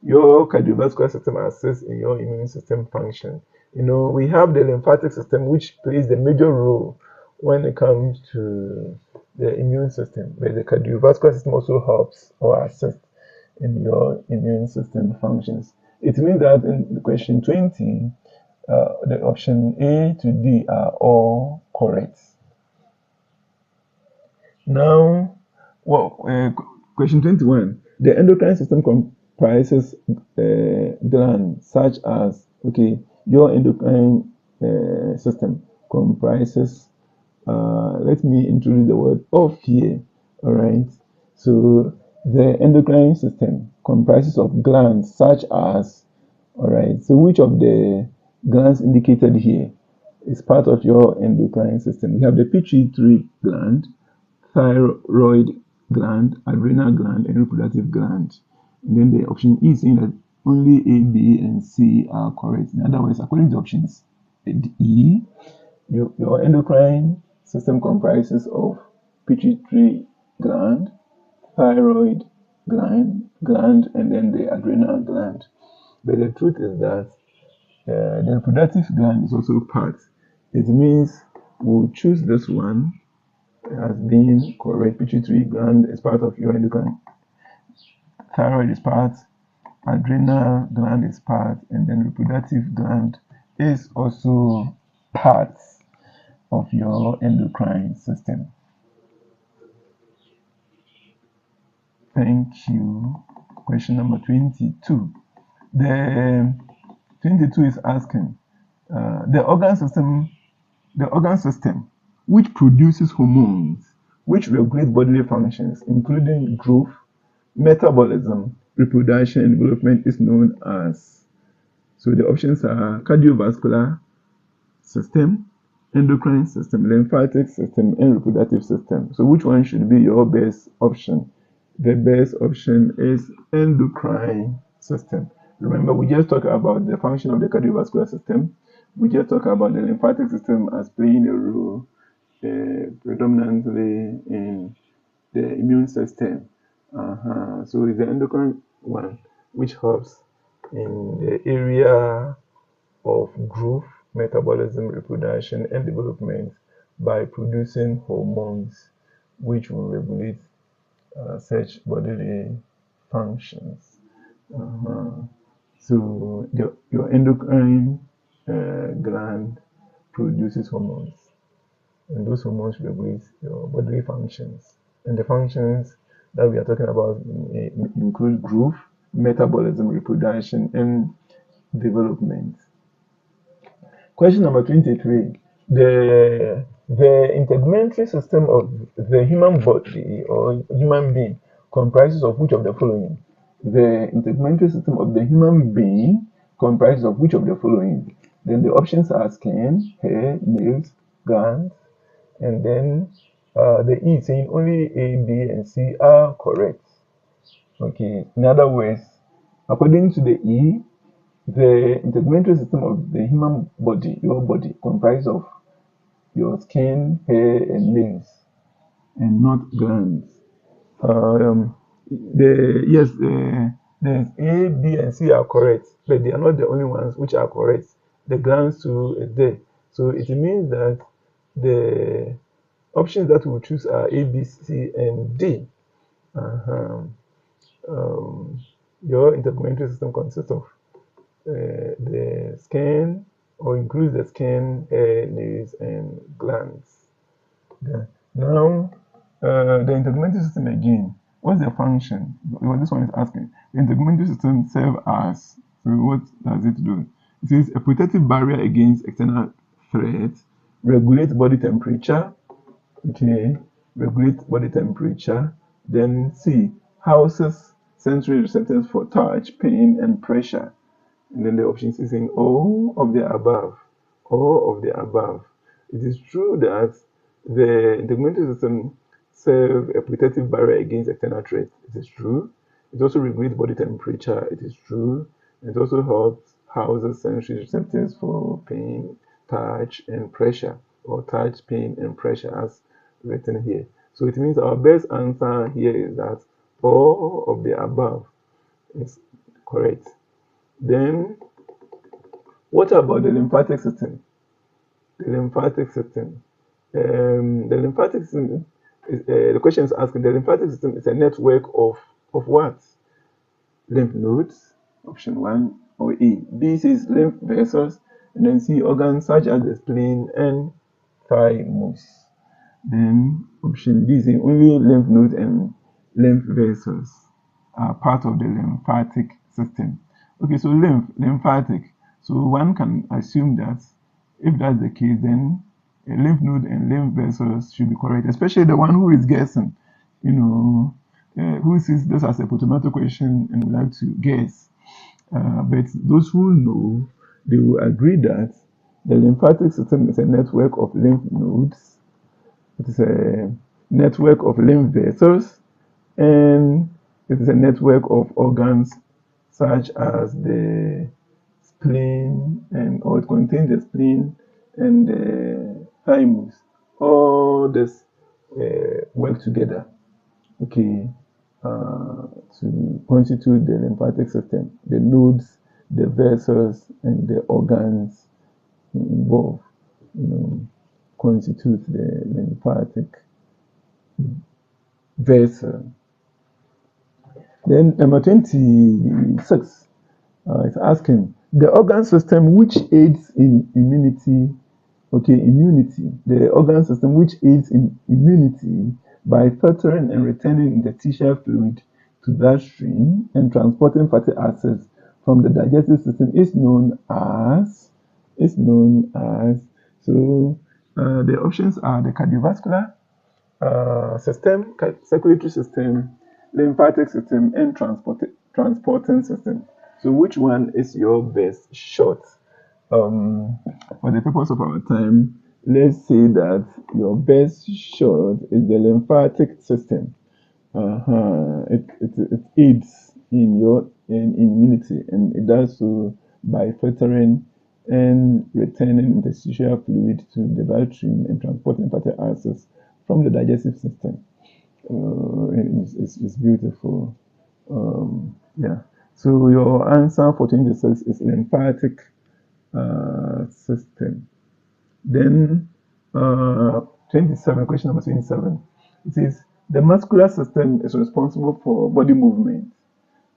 your cardiovascular system assists in your immune system function. We have the lymphatic system, which plays the major role when it comes to the immune system, but the cardiovascular system also helps or assists in your immune system functions. It means that in question 20, the option A to D are all correct. Now, question 21. The endocrine system comprises glands such as, your endocrine system comprises, let me introduce the word of here, all right? So the endocrine system comprises of glands such as, all right, so which of the glands indicated here is part of your endocrine system? We have the pituitary gland, thyroid gland, adrenal gland, and reproductive gland. And then the option E is saying that only A, B, and C are correct. In other words, according to options E, your endocrine system comprises of pituitary gland, thyroid gland, and then the adrenal gland. But the truth is that the reproductive gland is also part. It means we'll choose this one as being correct. Pituitary gland is part of your endocrine. Thyroid is part. Adrenal gland is part. And then reproductive gland is also part of your endocrine system. Thank you. Question number 22. The 22 is asking the organ system which produces hormones which regulate bodily functions, including growth, metabolism, reproduction, and development, is known as. So the options are cardiovascular system, endocrine system, lymphatic system, and reproductive system. So which one should be your best option? The best option is endocrine system. Remember, we just talked about the function of the cardiovascular system. We just talked about the lymphatic system as playing a role predominantly in the immune system. So it's the endocrine one, which helps in the area of growth, metabolism, reproduction, and development by producing hormones which will regulate such bodily functions. So your endocrine gland produces hormones, and those hormones regulate your bodily functions. And the functions that we are talking about include growth, metabolism, reproduction, and development. Question number 23. The integumentary system of the human body or human being comprises of which of the following? The integumentary system of the human being comprises of which of the following? Then the options are skin, hair, nails, glands, and then the E saying only A, B, and C are correct. Okay, in other words, according to the E, the integumentary system of the human body, your body, comprises of your skin, hair, and nails, and not glands. The A, B, and C are correct, but they are not the only ones which are correct. The glands too is there, so it means that the options that we will choose are A, B, C, and D. Your integumentary system consists of the skin, or includes the skin, hair, nails, and glands. Okay. Now, the integumentary system again. What's the function? Well, this one is asking. The integumentary system serves as, so what does it do? It is a protective barrier against external threats, regulates body temperature, okay, regulate body temperature. Then C, houses sensory receptors for touch, pain, and pressure. And then the option is saying all of the above. All of the above. It is true that the integumentary system serves a protective barrier against external threats. It is true. It also regulates body temperature. It is true. It also helps houses sensory receptors for pain, touch, and pressure, or touch, pain, and pressure as written here. So it means our best answer here is that all of the above is correct. Then, what about the lymphatic system? The lymphatic system. The lymphatic system is, the question is asking, the lymphatic system is a network of what? Lymph nodes, option 1, or A. B says lymph vessels, and then C, organs such as the spleen and thymus. Then option D is only lymph nodes and lymph vessels are part of the lymphatic system. Okay, so lymphatic. So one can assume that if that's the case, then a lymph node and lymph vessels should be correct, especially the one who is guessing, who sees this as a potomato question and would like to guess. But those who know, they will agree that the lymphatic system is a network of lymph nodes, it is a network of lymph vessels, and it is a network of organs such as the spleen, or it contains the spleen and the thymus. All this work together, okay, to constitute the lymphatic system. The nodes, the vessels, and the organs involved, constitute the lymphatic vessel. Then number 26, it's asking the organ system which aids in immunity. Okay, immunity. The organ system which aids in immunity by filtering and returning interstitial fluid to bloodstream and transporting fatty acids from the digestive system is known as. So the options are the cardiovascular system, circulatory system, lymphatic system, and transporting system. So which one is your best shot? For the purpose of our time, let's say that your best shot is the lymphatic system. It aids in immunity, and it does so by filtering and returning interstitial fluid to the bloodstream and transporting fatty acids from the digestive system. It's beautiful. Yeah. So your answer for 26 is lymphatic system. Then 27, question number 27. It says the muscular system is responsible for body movement.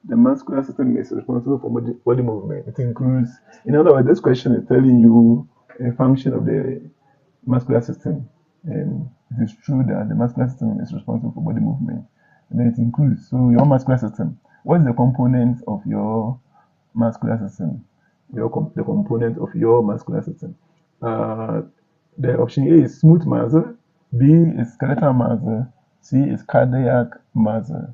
The muscular system is responsible for body movement. It includes, in other words, this question is telling you a function of the muscular system. And it is true that the muscular system is responsible for body movement. And then it includes, so your muscular system, what is the component of your muscular system? the component of your muscular system. The option A is smooth muscle, B is skeletal muscle, C is cardiac muscle.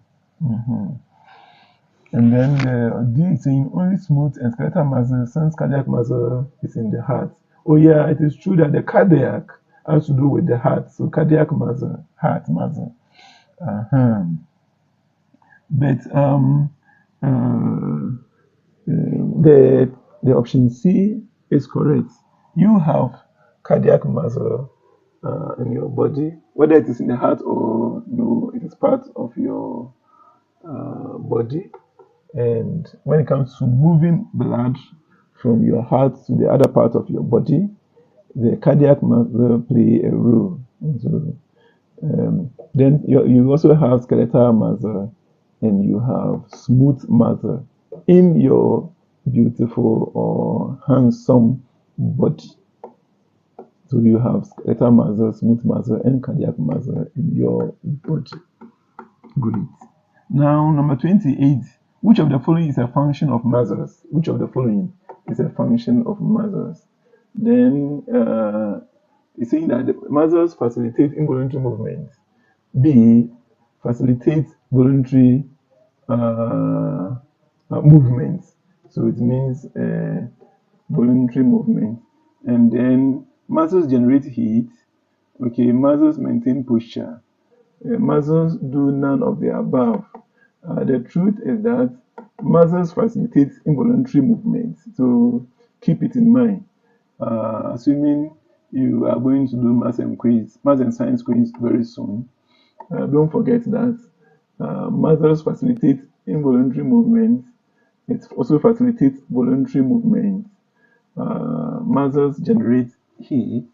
And then the D is saying only smooth and skeletal muscle, since cardiac muscle is in the heart. Oh yeah, it is true that the cardiac has to do with the heart. So cardiac muscle, heart muscle. But the option C is correct. You have cardiac muscle in your body, whether it is in the heart or no, it is part of your body. And when it comes to moving blood from your heart to the other part of your body, the cardiac muscle play a role. So, then you also have skeletal muscle and you have smooth muscle in your beautiful or handsome body. So you have skeletal muscle, smooth muscle, and cardiac muscle in your body. Great. Now, number 28. Which of the following is a function of muscles? Which of the following is a function of muscles? Then it's saying that the muscles facilitate involuntary movement. B, facilitates voluntary movement. So it means voluntary movement. And then muscles generate heat. Okay, muscles maintain posture. Muscles do none of the above. The truth is that muscles facilitate involuntary movement. So keep it in mind. Assuming you are going to do math and science quiz very soon, don't forget that muscles facilitate involuntary movement. It also facilitates voluntary movement. Muscles generate heat,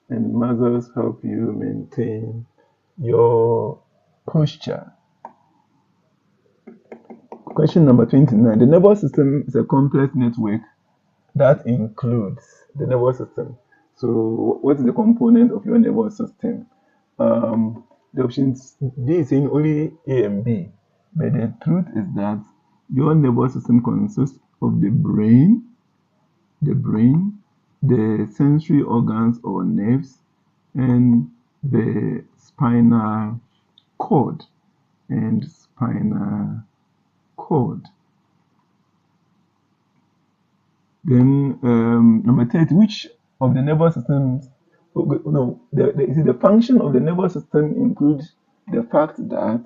and muscles help you maintain your posture. Question number 29. The nervous system is a complex network that includes the nervous system. So what is the component of your nervous system? The options D is saying only A and B. But the truth is that your nervous system consists of the brain, the sensory organs or nerves, and the spinal cord. Then number 30, which of the nervous systems, the function of the nervous system includes the fact that,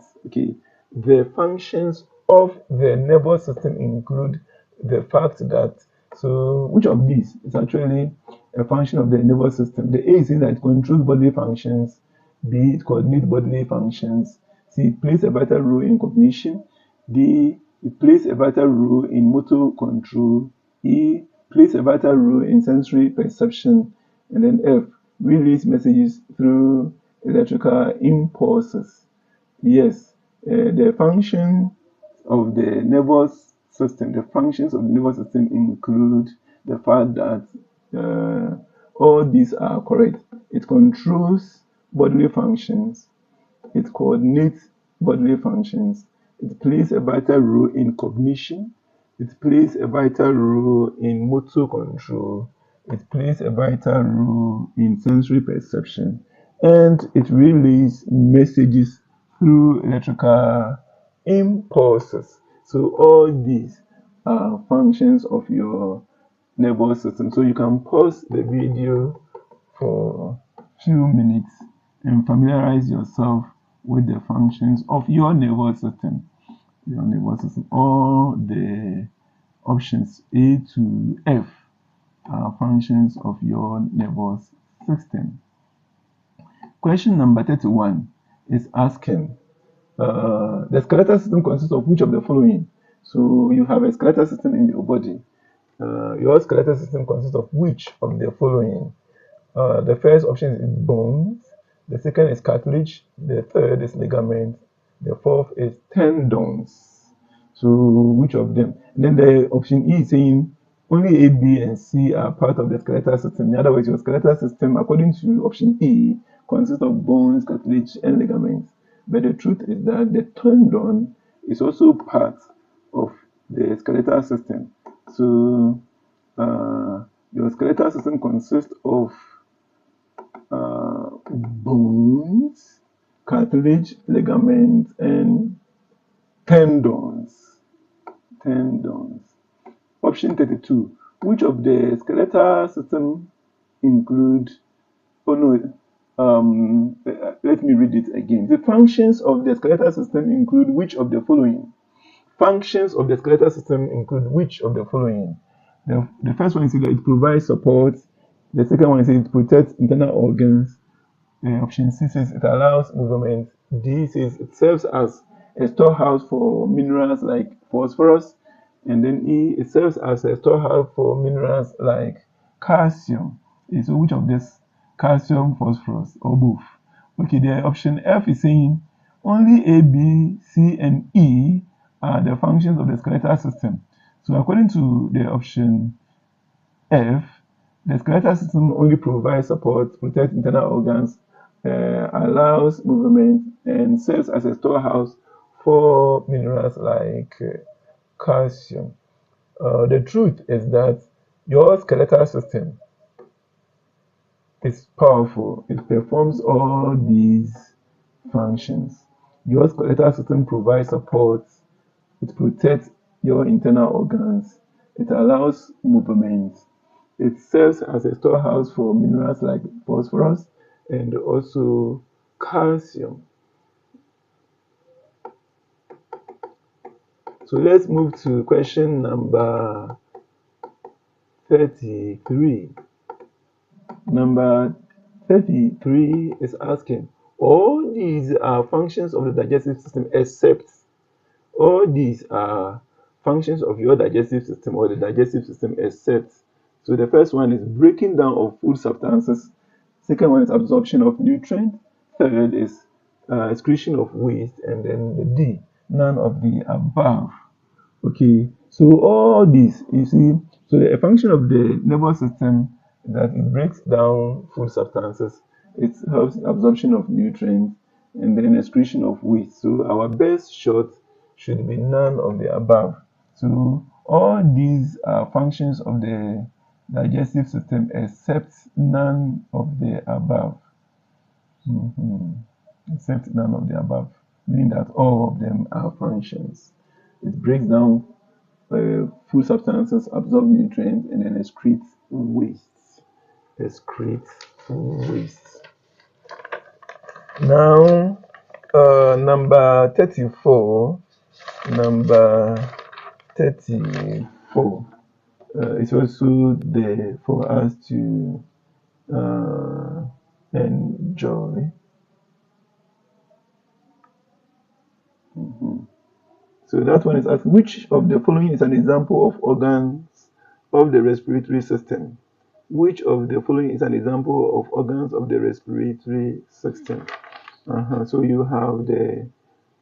the functions of the nervous system include the fact that, so which of these is actually a function of the nervous system? The A is saying that it controls bodily functions, B, it coordinates bodily functions, C, it plays a vital role in cognition, D, it plays a vital role in motor control, E, plays a vital role in sensory perception, and then F, relays messages through electrical impulses. Yes, the function of the nervous system, the functions of the nervous system include the fact that all these are correct. It controls bodily functions, it coordinates bodily functions, it plays a vital role in cognition, it plays a vital role in motor control, it plays a vital role in sensory perception, and it relays messages through electrical impulses. So all these are functions of your nervous system. So you can pause the video for a few minutes and familiarize yourself with the functions of your nervous system. All the options A to F are functions of your nervous system. Question number 31 is asking, the skeletal system consists of which of the following? So you have a skeletal system in your body. Your skeletal system consists of which of the following? The first option is bones, the second is cartilage, the third is ligament, the fourth is tendons. So which of them? And then the option E is saying only A, B, and C are part of the skeletal system. In other words, your skeletal system, according to option E, consists of bones, cartilage, and ligaments. But the truth is that the tendon is also part of the skeletal system. So skeletal system consists of bones, cartilage, ligaments, and tendons. Option 32. Which of the skeletal system include? Oh no. Let me read it again. The functions of the skeletal system include which of the following? Functions of the skeletal system include which of the following? The first one is that it provides support. The second one is it protects internal organs. Option C says it allows movement. D says it serves as a storehouse for minerals like phosphorus. And then E, it serves as a storehouse for minerals like calcium. So which of this? Calcium, phosphorus, or both? Okay, the option F is saying only A, B, C, and E are the functions of the skeletal system. So according to the option F, the skeletal system only provides support, protects internal organs, allows movement, and serves as a storehouse for minerals like calcium. The truth is that your skeletal system is powerful. It performs all these functions. Your skeletal system provides support. It protects your internal organs. It allows movement. It serves as a storehouse for minerals like phosphorus and also calcium. So let's move to question number 33. Number 33 is asking, all these are functions of the digestive system except. All these are functions of your digestive system or the digestive system except. So the first one is breaking down of food substances. Second one is absorption of nutrients. Third is excretion of waste. And then the D, none of the above. Okay, so all these, you see, so the function of the nervous system is that it breaks down food substances. It helps absorption of nutrients and then excretion of waste. So our best shot should be none of the above. So all these are functions of the digestive system except none of the above. Except none of the above, meaning that all of them are functions. It breaks down food substances, absorb nutrients, and then excretes waste. Now, number 34. Is also there for us to enjoy. So that one is asked, which of the following is an example of organs of the respiratory system? Which of the following is an example of organs of the respiratory system? So you have the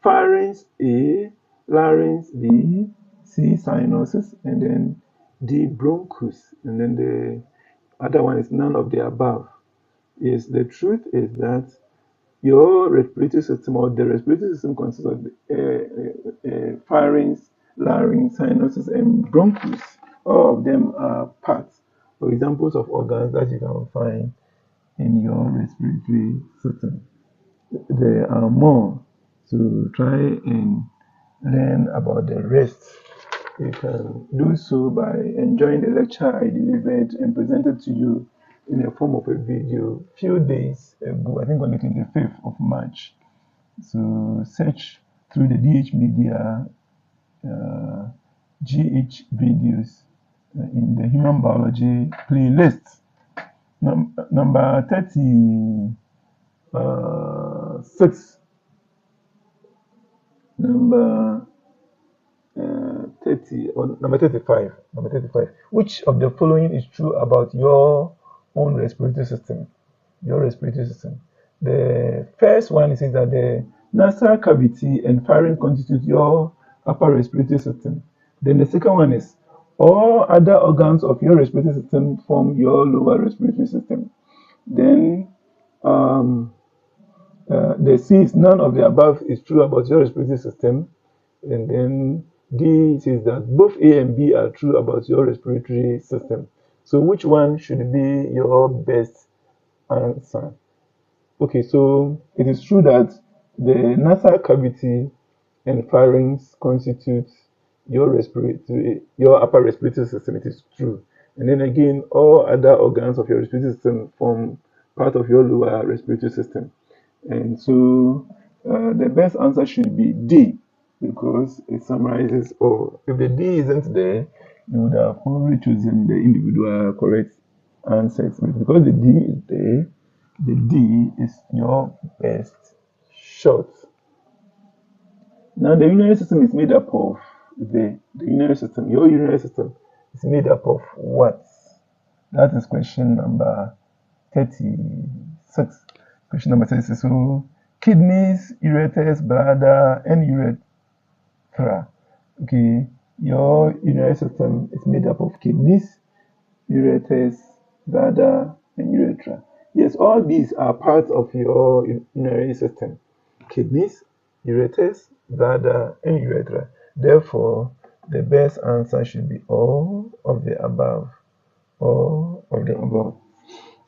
pharynx A, larynx B, C, sinuses, and then D, bronchus, and then the other one is none of the above. Yes, the truth is that your respiratory system or the respiratory system consists of pharynx, larynx, sinuses, and bronchus. All of them are parts or examples of organs that you can find in your respiratory system. There are more, so try and learn about the rest. You can do so by enjoying the lecture I delivered and presented to you in the form of a video a few days ago, I think on the 25th of March. So search through the DH Media GH videos in the Human Biology playlist. Number 36. Number 30 or number 35. Which of the following is true about your own respiratory system? The first one is that the nasal cavity and pharynx constitute your upper respiratory system. Then the second one is all other organs of your respiratory system form your lower respiratory system. Then the C is none of the above is true about your respiratory system. And then D says that both A and B are true about your respiratory system. So which one should be your best answer? Okay, so it is true that the nasal cavity and pharynx constitute your upper respiratory system. It is true. And then again, all other organs of your respiratory system form part of your lower respiratory system. And so the best answer should be D, because it summarizes all. If the D isn't there, you would have probably chosen the individual correct answers. But because the D is there, the D is your best shot. Now the urinary system is made up of the urinary system. Your urinary system is made up of what? That is question number 36. Question number 36. So kidneys, ureters, bladder, and urethra. Okay, your urinary system is made up of kidneys, ureters, bladder, and urethra. Yes, all these are parts of your urinary system. Kidneys, ureters, bladder, and urethra. Therefore, the best answer should be all of the above. All of the above.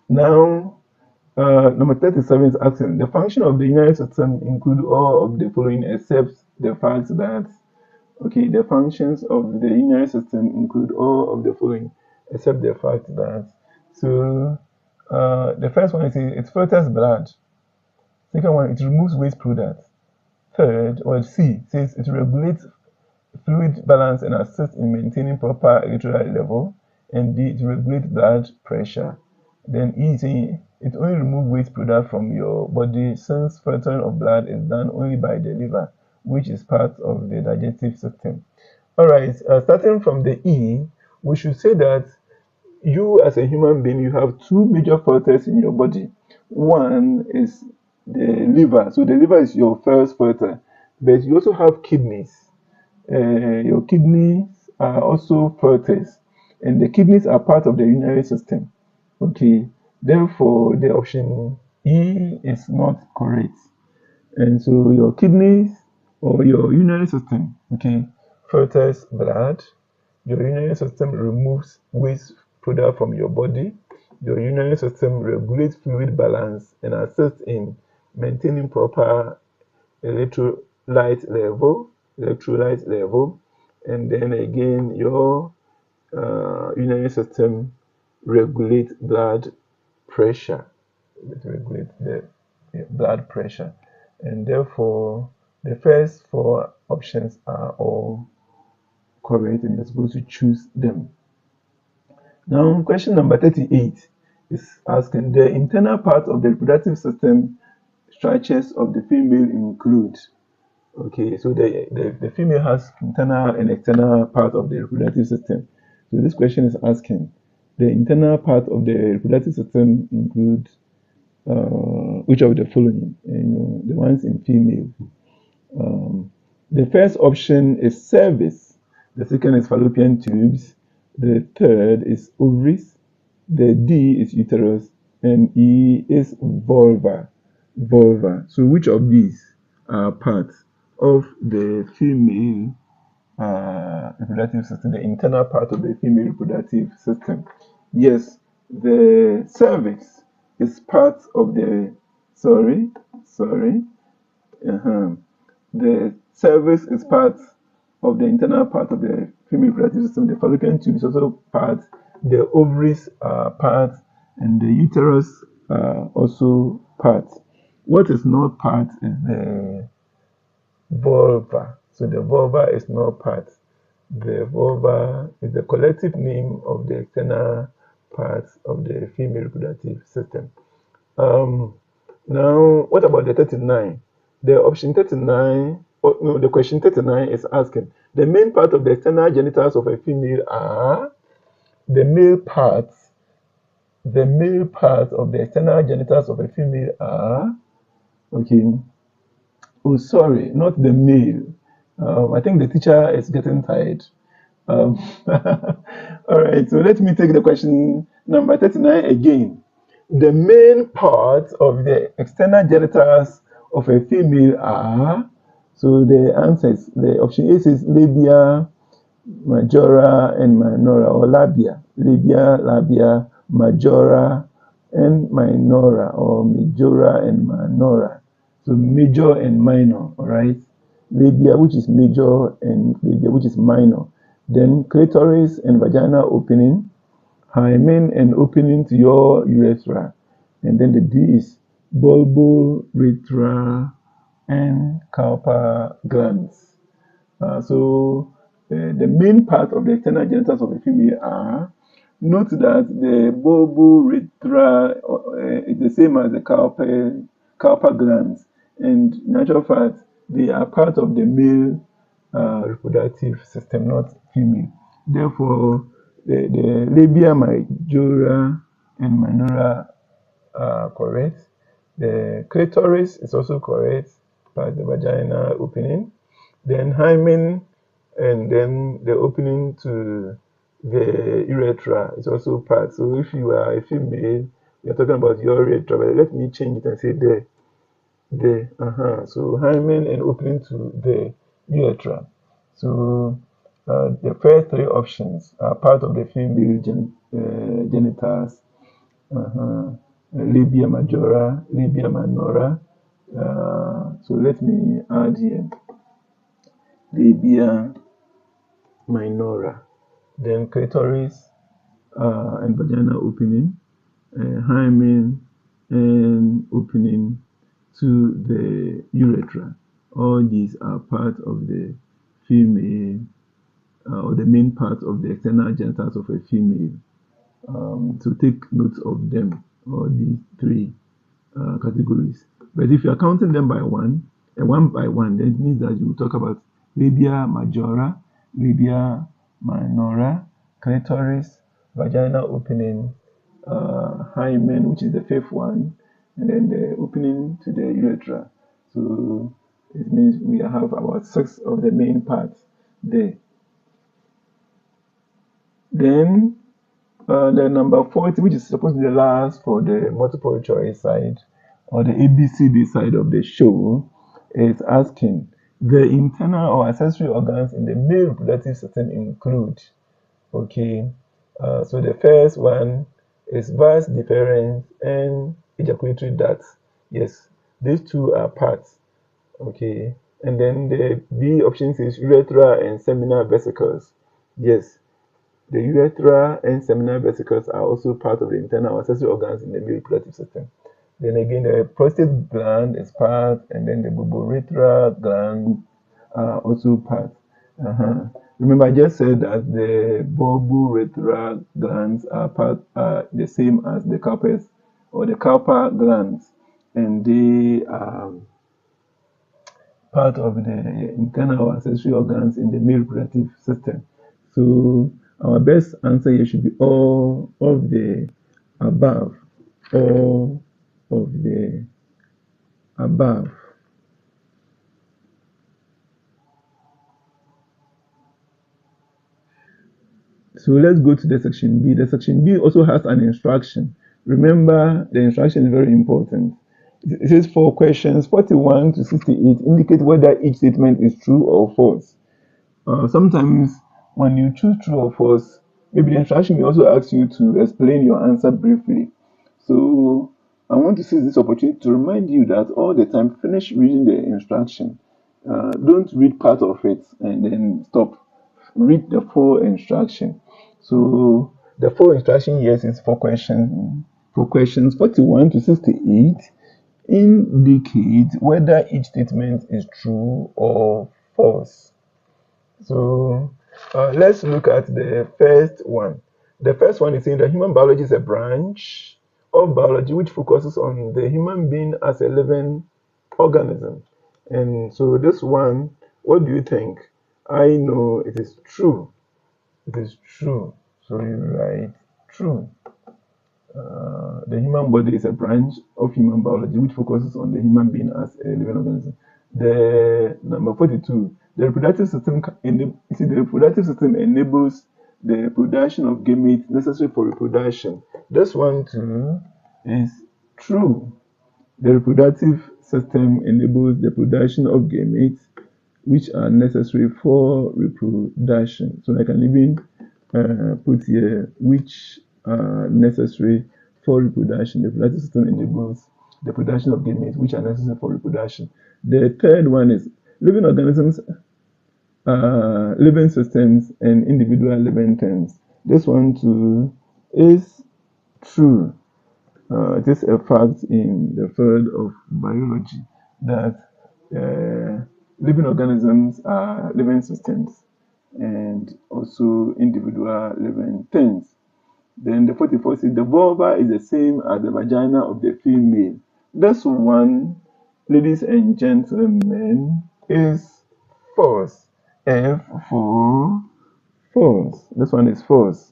Now, number 37 is asking, the function of the urinary system include all of the following except the fact that, okay, the functions of the urinary system include all of the following except the fact that. So, the first one is it filters blood. Second one, it removes waste products. Third, or C, says it regulates fluid balance and assists in maintaining proper electrolyte level. And D, it regulates blood pressure. Then E, saying it only removes waste product from your body since filtering of blood is done only by the liver, which is part of the digestive system. Alright, starting from the E, we should say that you as a human being, you have two major filters in your body. One is the liver. So the liver is your first filter, but you also have kidneys. Your kidneys are also filters, and the kidneys are part of the urinary system. Okay, therefore the option E is not correct. And so your kidneys or your urinary system, okay, filters blood. Your urinary system removes waste product from your body. Your urinary system regulates fluid balance and assists in maintaining proper electrolyte level. And then again, your urinary system regulates blood pressure. It regulates the blood pressure. And therefore, the first four options are all correct, and you're supposed to choose them. Now, question number 38 is asking, the internal part of the reproductive system structures of the female include. Okay, so the female has internal and external part of the reproductive system. So this question is asking, the internal part of the reproductive system include which of the following? The ones in female. The first option is cervix. The second is fallopian tubes. The third is ovaries. The D is uterus. And E is vulva. So which of these are parts of the female reproductive system, the internal part of the female reproductive system? Yes, the cervix is part of the, the cervix is part of the internal part of the female reproductive system. The fallopian tube is also part, the ovaries are part, and the uterus are also part. What is not part is the vulva. So the vulva is not part. The vulva is the collective name of the external parts of the female reproductive system. Now, what about the 39? The option 39, the question 39 is asking, the main part of the external genitals of a female are, the male parts of the external genitals of a female are, okay, oh sorry, not the male. I think the teacher is getting tired. All right, so let me take the question number 39 again. The main parts of the external genitals of a female are, so the answers, the option A says labia, majora and minora, or labia, majora and minora, or majora and minora. So major and minor, all right? Labia, which is major, and labia, which is minor. Then clitoris and vaginal opening, hymen and opening to your urethra. And then the D is bulbourethra and carpal glands. So the main part of the external genitals of a female are, note that the bulbourethra is the same as the carpal glands, and in actual fact, they are part of the male reproductive system, not female. Therefore, the labia majora and minora are correct. The clitoris is also correct, by the vaginal opening. Then hymen, and then the opening to the urethra is also part. So if you are a female, you're talking about your urethra, but let me change it and say there. So hymen and opening to the urethra. So the first three options are part of the female genitals. Labia majora, labia minora. So let me add here labia minora, then clitoris and vaginal opening, hymen and opening to the urethra. All these are part of the female, or the main part of the external genitals of a female. So take note of them, all these three categories. But if you are counting them by one by one, then it means that you will talk about labia majora, labia minora, clitoris, vaginal opening, hymen, which is the fifth one, and then the opening to the urethra. So it means we have about 6 of the main parts there. Then the number 40, which is supposed to be the last for the multiple choice side, or the ABCD side of the show, is asking the internal or accessory organs in the male reproductive system include. Okay, so the first one is vas deferens and ejaculatory ducts. Yes, these two are parts. Okay, and then the B option is urethra and seminal vesicles. Yes, the urethra and seminal vesicles are also part of the internal accessory organs in the male reproductive system. Then again, the prostate gland is part, and then the bulbourethra gland are also part. Remember, I just said that the bulbourethra glands are the same as the carpus or the carpal glands, and they are part of the internal accessory organs in the male reproductive system. So our best answer here should be all of the above. All of the above. So let's go to the section B. The section B also has an instruction. Remember, the instruction is very important. It says for questions 41 to 68, indicate whether each statement is true or false. Sometimes when you choose true or false, maybe the instruction may also ask you to explain your answer briefly. So I want to seize this opportunity to remind you that all the time, finish reading the instruction. Don't read part of it and then stop. Read the full instruction. So the full instruction here is for questions 41 to 68. Indicate whether each statement is true or false. So let's look at the first one. The first one is saying that human biology is a branch of biology which focuses on the human being as a living organism. And so this one, what do you think? I know it is true. It is true. So you write true. The human body is a branch of human biology which focuses on the human being as a living organism. The number 42, the reproductive system enables the production of gametes necessary for reproduction. This one too is true. The reproductive system enables the production of gametes which are necessary for reproduction. So I can even put here which are necessary for reproduction. The reproductive system enables the production of gametes, which are necessary for reproduction. The third one is living organisms, living systems, and individual living things. This one too is true. It is a fact in the field of biology that living organisms are living systems and also individual living things. Then the 44 says the vulva is the same as the vagina of the female. This one, ladies and gentlemen, is false. F for false. This one is false.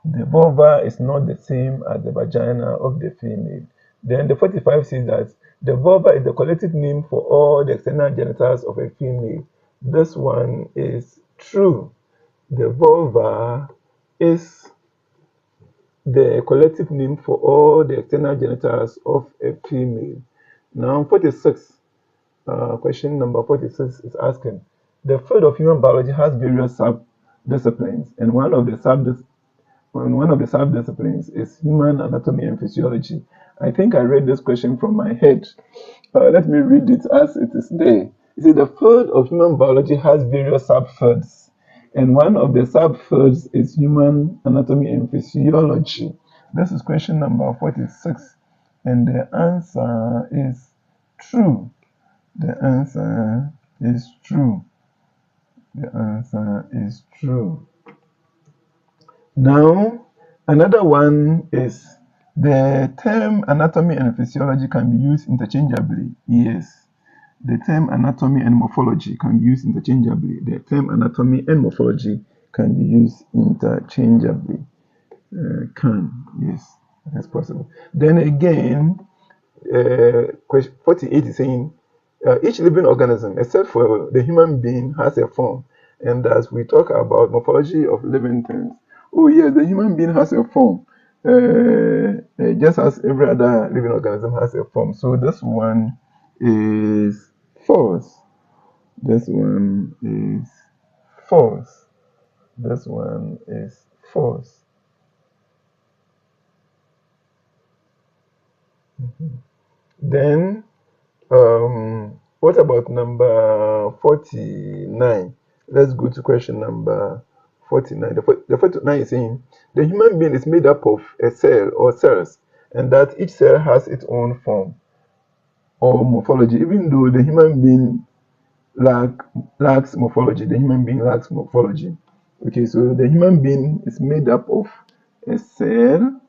The vulva is not the same as the vagina of the female. Then the 45 says that the vulva is the collective name for all the external genitals of a female. This one is true. The vulva is the collective name for all the external genitals of a female. Now 46, question number 46 is asking, the field of human biology has various sub-disciplines, and one of the sub-disciplines is human anatomy and physiology. I think I read this question from my head. Let me read it as it is there. It says the field of human biology has various subfields, and one of the subfields is human anatomy and physiology. This is question number 46, and the answer is true. The answer is true. The answer is true. Now, another one is the term anatomy and physiology can be used interchangeably. Yes, the term anatomy and morphology can be used interchangeably. The term anatomy and morphology can be used interchangeably. Yes, that's possible. Then again, question 48 is saying each living organism, except for the human being, has a form. And as we talk about morphology of living things, oh yes, the human being has a form, just as every other living organism has a form. So this one is false. This one is false. This one is false. Then, what about number 49? Let's go to question number 49. The 49 is saying the human being is made up of a cell or cells, and that each cell has its own form or morphology. Even though the human being lacks morphology, the human being lacks morphology. Okay, so the human being is made up of a cell.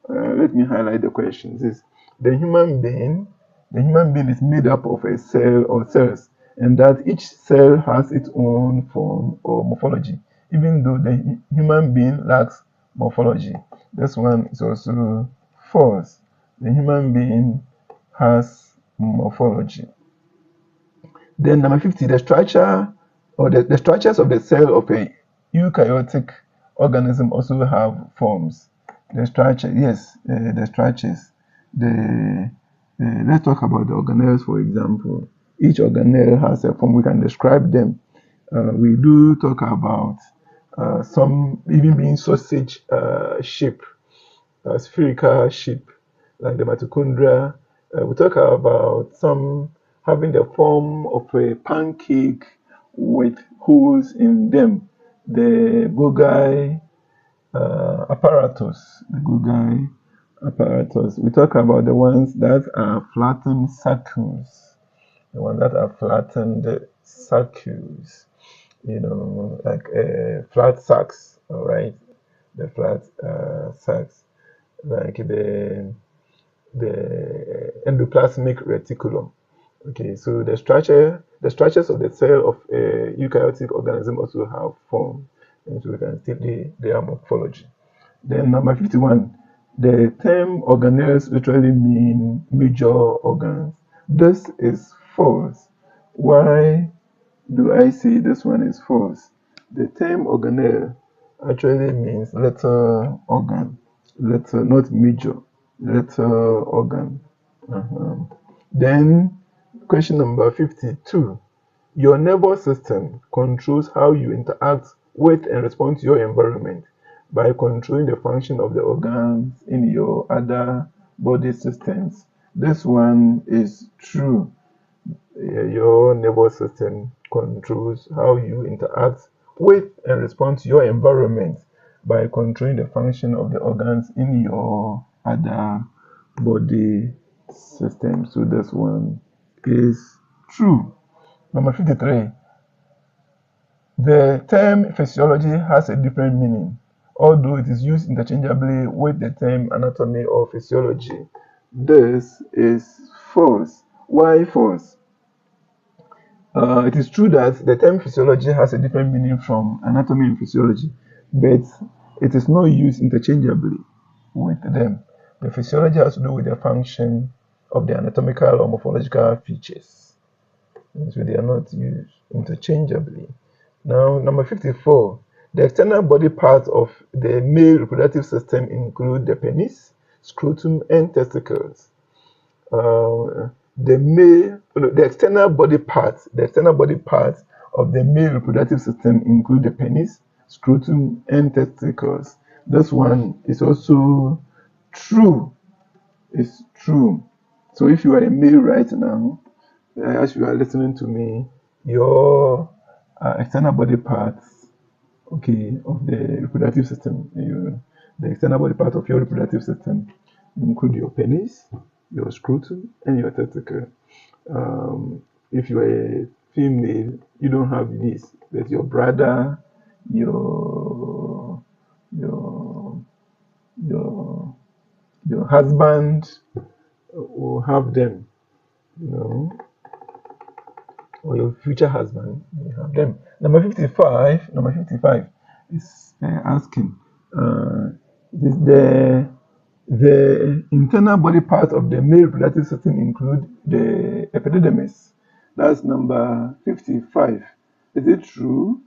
Let me highlight the question. This is the human being is made up of a cell or cells, and that each cell has its own form or morphology, even though the human being lacks morphology. This one is also false. The human being has morphology. Then number 50, the structure or the structures of the cell of a eukaryotic organism also have forms. The structure, yes, the structures. Let's talk about the organelles, for example. Each organelle has a form. We can describe them. We do talk about some even being sausage shape, spherical shape, like the mitochondria. We talk about some having the form of a pancake with holes in them. The Golgi apparatus. The Golgi apparatus. We talk about the ones that are flattened circles. The ones that are flattened circles. You know, like flat sacks. All right, the flat sacks, like the endoplasmic reticulum. Okay, so the structures of the cell of a eukaryotic organism also have form, and so we can state their morphology. Then number 51, the term organelles literally mean major organs. This is false. Why do I say this one is false? The term organelle actually means little organ, little, not major, little organ. Then question number 52. Your nervous system controls how you interact with and respond to your environment by controlling the function of the organs in your other body systems. This one is true. Your nervous system controls how you interact with and respond to your environment by controlling the function of the organs in your other body system. So this one is true. Number 53. The term physiology has a different meaning, although it is used interchangeably with the term anatomy or physiology. This is false. Why false? It is true that the term physiology has a different meaning from anatomy and physiology, but it is not used interchangeably with them. The physiology has to do with the function of the anatomical or morphological features, so they are not used interchangeably. Now, number 54. The external body parts of the male reproductive system include the penis, scrotum, and testicles. The external body parts of the male reproductive system include the penis, scrotum, and testicles. This one is also true. It's true. So if you are a male right now, as you are listening to me, your external body parts, okay, of the reproductive system, the external body part of your reproductive system include your penis, your scrotum, and your testicle. If you are a female, you don't have this, but your brother, your husband will have them, or your future husband may have them. Number 55 is asking, the internal body parts of the male reproductive system include the epididymis. That's number 55. Is it true?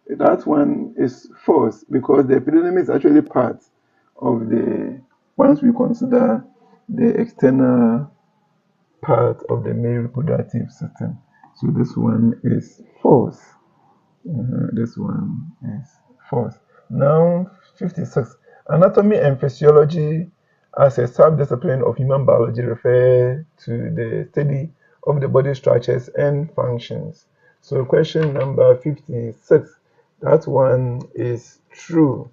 That one is false, because the epididymis is actually part of once we consider the external part of the male reproductive system. So this one is false. This one is false. Now, 56. Anatomy and physiology as a subdiscipline of human biology refer to the study of the body structures and functions. So question number 56, that one is true.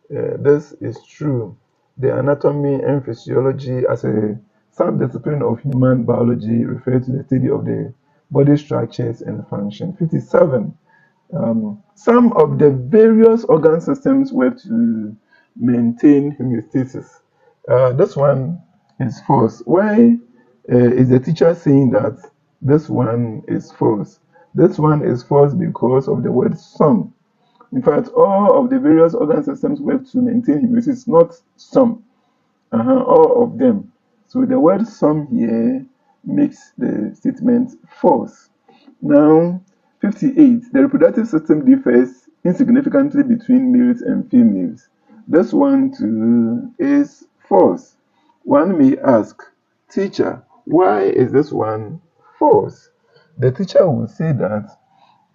This is true. The anatomy and physiology as a subdiscipline of human biology refer to the study of the body structures and functions. 57. Some of the various organ systems work to maintain homeostasis. This one is false. Why is the teacher saying that this one is false? This one is false because of the word some. In fact, all of the various organ systems work to maintain homeostasis, not some. All of them. So the word some here makes the statement false. Now, 58. The reproductive system differs insignificantly between males and females. This one too is false. One may ask, teacher, why is this one false? The teacher will say that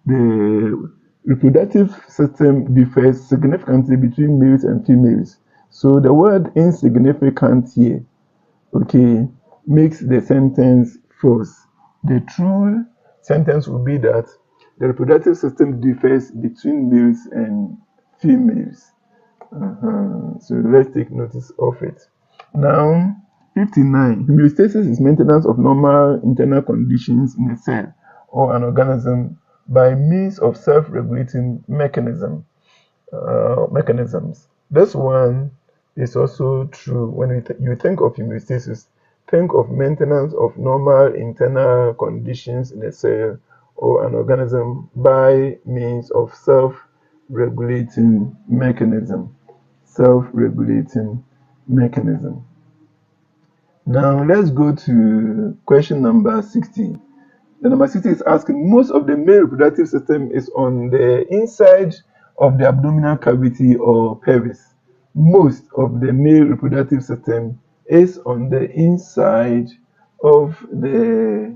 the reproductive system differs significantly between males and females. So the word insignificant here, okay, makes the sentence false. The true sentence will be that the reproductive system differs between males and females. So let's take notice of it. Now, 59. Homeostasis is maintenance of normal internal conditions in a cell or an organism by means of self-regulating mechanisms. This one is also true. When you think of homeostasis, think of maintenance of normal internal conditions in a cell or an organism by means of self-regulating mechanism. Now let's go to question number 60. The number 60 is asking, most of the male reproductive system is on the inside of the abdominal cavity or pelvis. Most of the male reproductive system is on the inside of the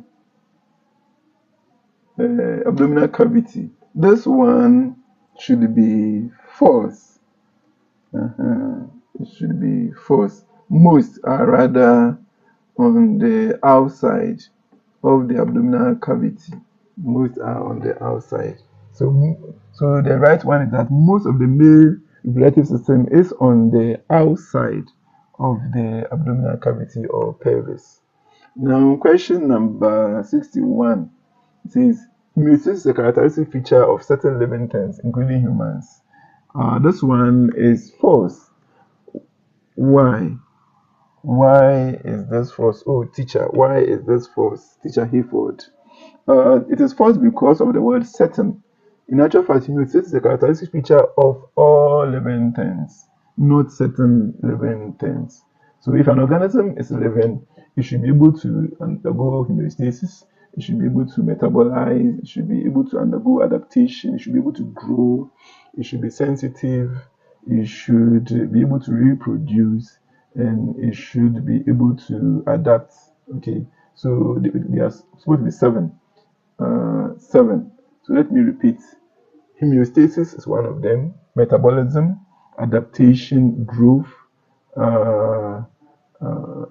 abdominal cavity. This one should be false. It should be false. Most are rather on the outside of the abdominal cavity. Most are on the outside. So the right one is that most of the male reproductive system is on the outside of the abdominal cavity or pelvis. Now, question number 61 says, homeostasis is a characteristic feature of certain living things, including humans. This one is false. Why? Why is this false? Oh, teacher, why is this false? Teacher Hayford. It is false because of the word certain. In actual fact, homeostasis is a characteristic feature of all living things, not certain living things. So if an organism is living, it should be able to undergo homeostasis, it should be able to metabolize, it should be able to undergo adaptation, it should be able to grow, it should be sensitive, it should be able to reproduce, and it should be able to adapt. Okay, so they are supposed to be seven. Seven. So let me repeat. Homeostasis is one of them. Metabolism, adaptation, growth, uh,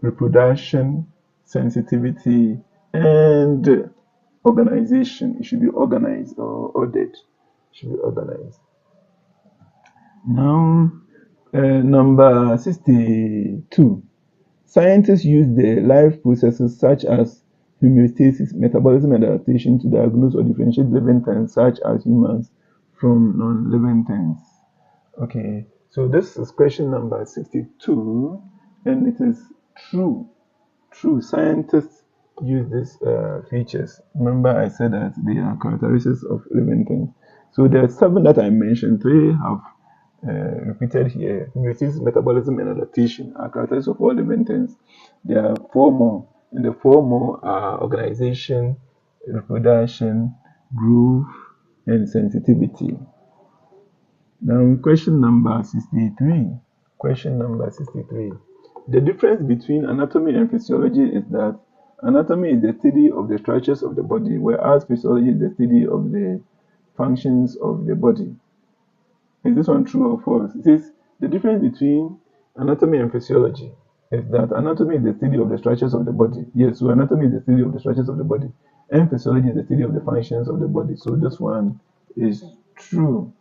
reproduction, sensitivity, and organization. It should be organized or ordered. It should be organized. Now, number 62. Scientists use the life processes such as homeostasis, metabolism, and adaptation to diagnose or differentiate living things such as humans from non-living things. Okay, so this is question number 62, and it is true. True, scientists use these features. Remember, I said that they are characteristics of living things. So there are seven that I mentioned. Three have repeated here. Homeostasis, metabolism, and adaptation are characteristics of all living things. There are four more, and the four more are organization, reproduction, growth, and sensitivity. Now, question number 63. Question number 63. The difference between anatomy and physiology is that anatomy is the study of the structures of the body, whereas physiology is the study of the functions of the body. Is this one true or false? It says the difference between anatomy and physiology is that anatomy is the study of the structures of the body. Yes, so anatomy is the study of the structures of the body, and physiology is the study of the functions of the body. So this one is true.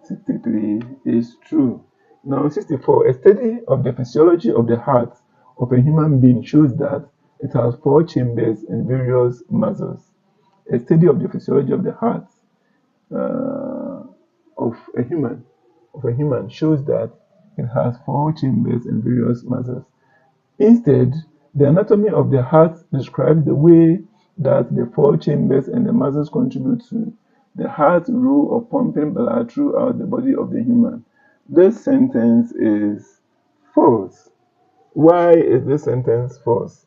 63 is true. Now, 64, a study of the physiology of the heart of a human being shows that it has four chambers and various muscles. A study of the physiology of the heart of a human shows that it has four chambers and various muscles. Instead, the anatomy of the heart describes the way that the four chambers and the muscles contribute to the heart's role of pumping blood throughout the body of the human. This sentence is false. Why is this sentence false?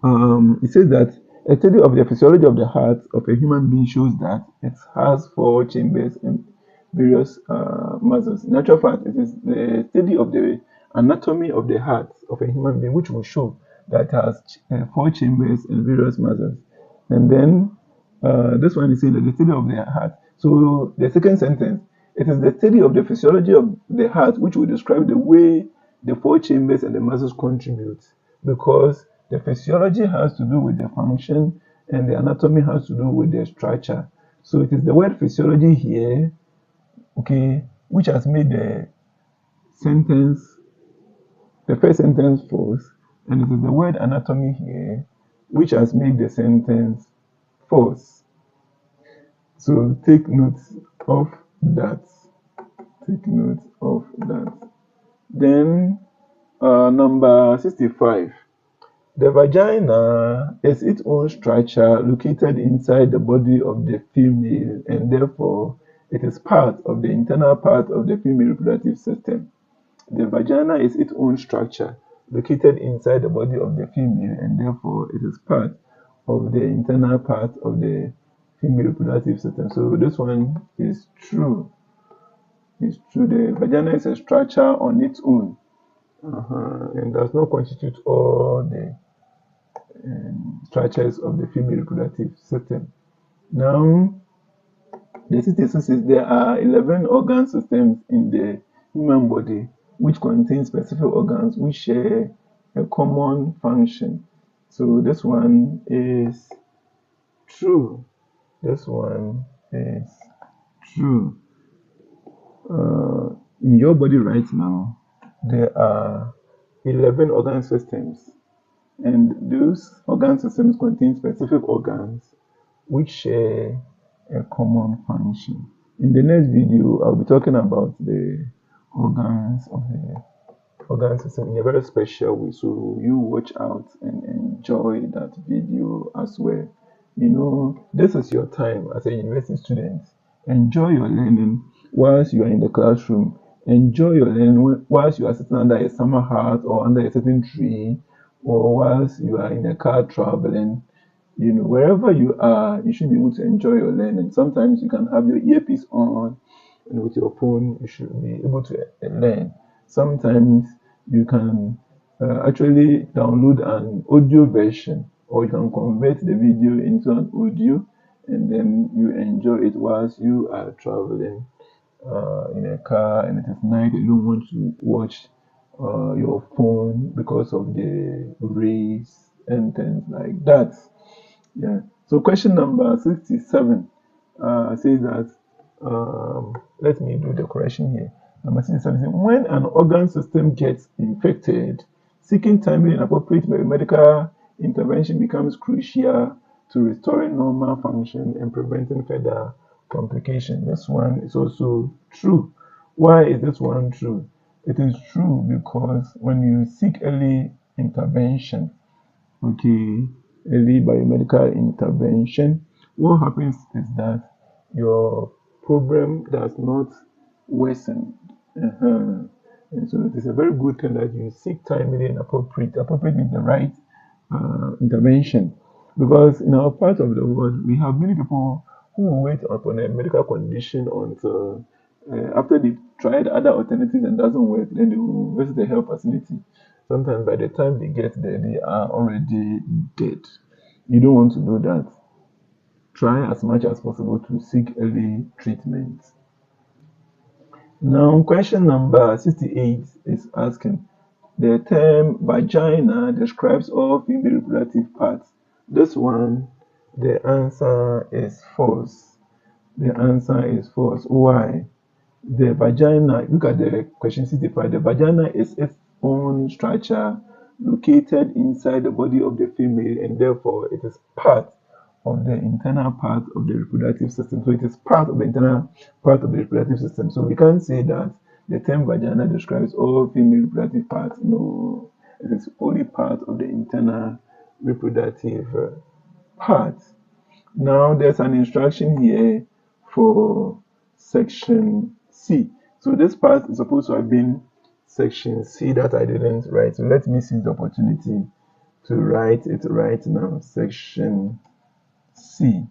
It says that a study of the physiology of the heart of a human being shows that it has four chambers and various muscles. In actual fact, it is the study of the anatomy of the heart of a human being which will show that it has four chambers and various muscles. And then this one is saying that the study of the heart. So the second sentence, it is the study of the physiology of the heart which will describe the way the four chambers and the muscles contribute, because the physiology has to do with the function and the anatomy has to do with the structure. So it is the word physiology here, okay, which has made the first sentence false, and it is the word anatomy here which has made the sentence false. So take note of that. Take note of that. Then number 65. The vagina is its own structure located inside the body of the female, and therefore it is part of the internal part of the female reproductive system. The vagina is its own structure located inside the body of the female, and therefore it is part of the internal part of the female reproductive system. So this one is true. It's true. The vagina is a structure on its own, and does not constitute all the structures of the female reproductive system. Now, the statistics is there are 11 organ systems in the human body which contain specific organs which share a common function. So this one is true. This one is true. In your body right now, there are 11 organ systems, and those organ systems contain specific organs which share a common function. In the next video, I'll be talking about the organs of the organ system in a very special way. So you watch out and enjoy that video as well. You know, this is your time as a university student. Enjoy your learning whilst you are in the classroom. Enjoy your learning whilst you are sitting under a summer house or under a certain tree, or whilst you are in a car traveling. You know, wherever you are, you should be able to enjoy your learning. Sometimes you can have your earpiece on, and with your phone, you should be able to learn. Sometimes you can actually download an audio version, or you can convert the video into an audio, and then you enjoy it whilst you are traveling in a car and it is night. You don't want to watch your phone because of the rays and things like that. Yeah. So question number 67 says that, let me do the correction here. Number 67 says, when an organ system gets infected, seeking timely and appropriate medical intervention becomes crucial to restoring normal function and preventing further complication. This one is also true. Why is this one true? It is true because when you seek early intervention, early biomedical intervention, what happens is that your problem does not worsen. And so it is a very good thing that you seek timely and appropriate. Appropriate means the right intervention. Because in our part of the world, we have many people who wait upon a medical condition until after they've tried other alternatives and doesn't work, then they will visit the health facility. Sometimes by the time they get there, they are already dead. You don't want to do that. Try as much as possible to seek early treatment. Now, question number 68 is asking, the term vagina describes all female reproductive parts. This one, the answer is false. The answer is false. Why? The vagina, look at the question 65. The vagina is its own structure located inside the body of the female, and therefore it is part of the internal part of the reproductive system. So it is part of the internal part of the reproductive system. So we can't say that the term vagina describes all female reproductive parts. No, it is only part of the internal reproductive part. Now there's an instruction here for section C. So this part is supposed to have been section C that I didn't write. So let me seize the opportunity to write it right now. Section C.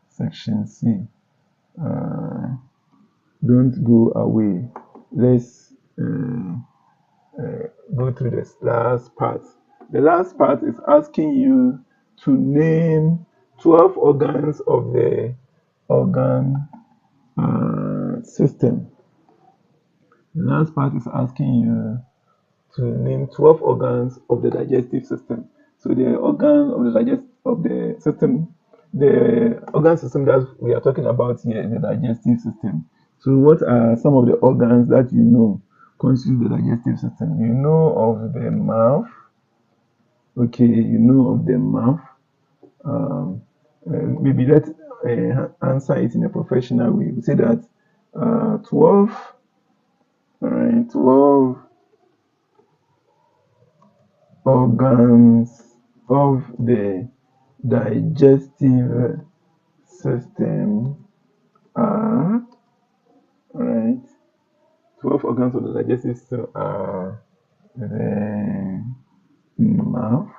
Section C. Don't go away. Let's go through this last part. The last part is asking you to name 12 organs of the organ system. The last part is asking you to name 12 organs of the digestive system. So the organ of the system, the organ system that we are talking about here is the digestive system. So what are some of the organs that you know constitute the digestive system? You know of the mouth. Okay, you know of the mouth. Maybe let's answer it in a professional way. We say that 12 organs of the digestive system are 12 organs of the digestive system are the mouth,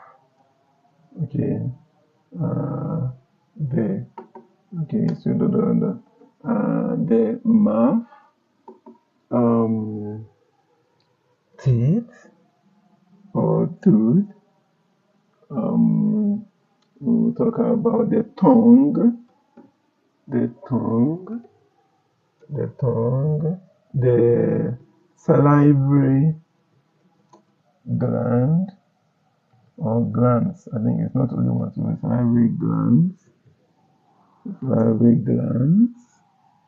the mouth, teeth or tooth, we'll talk about the tongue, the salivary gland or glands. I think it's not only one, so salivary glands,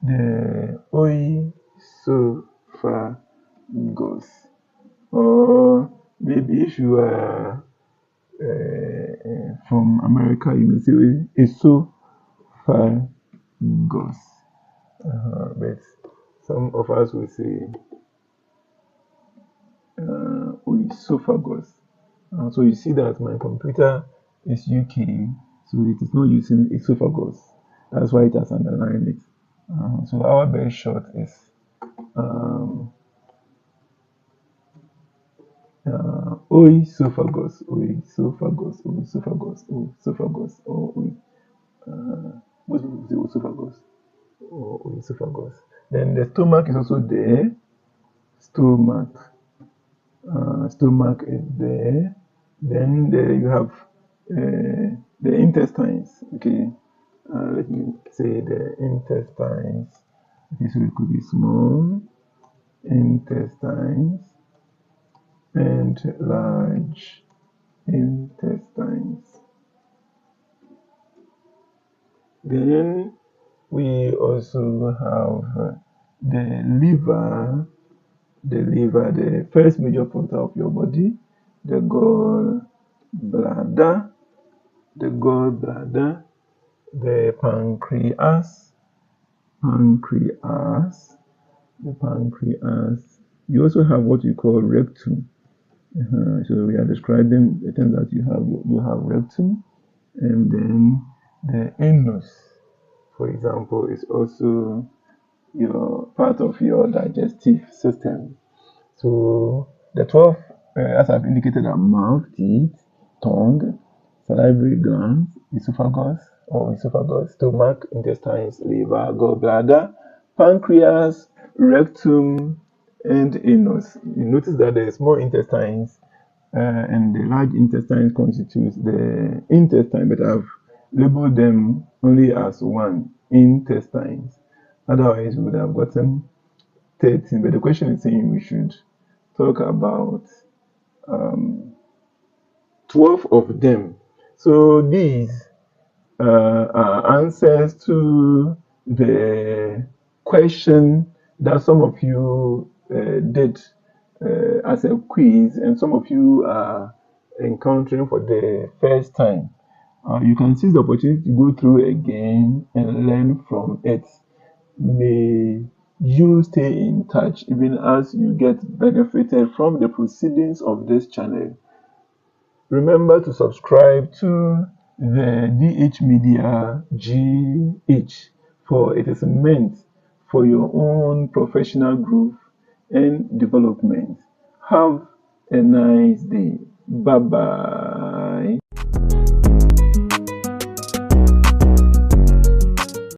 the oesophagus, or maybe if you are from America, you may say esophagus, but some of us will say esophagus. So you see that my computer is UK, so it is not using esophagus. That's why it has underlined it. So our very short is oesophagus. Most people say esophagus or oesophagus. Then the stomach is also there. Stomach is there. Then you have the intestines. Okay, let me say the intestines. Okay, so it could be small intestines and large intestines. Then we also have the liver, the first major portal of your body, the gallbladder, the pancreas. You also have what you call rectum. So we are describing the things that you have. You have rectum, and then the anus, for example, is also your part of your digestive system. So the 12, as I've indicated, are mouth, teeth, tongue, salivary glands, esophagus, stomach, intestines, liver, gallbladder, pancreas, rectum, and anus. You notice that the small intestines and the large intestines constitutes the intestine, but I've labeled them only as one, intestines. Otherwise, we would have gotten 13. But the question is saying we should talk about 12 of them. So these are answers to the question that some of you did as a quiz, and some of you are encountering for the first time. You can seize the opportunity to go through again and learn from it. May you stay in touch even as you get benefited from the proceedings of this channel. Remember to subscribe to the DH Media GH, for it is meant for your own professional growth and development. Have a nice day. Bye bye.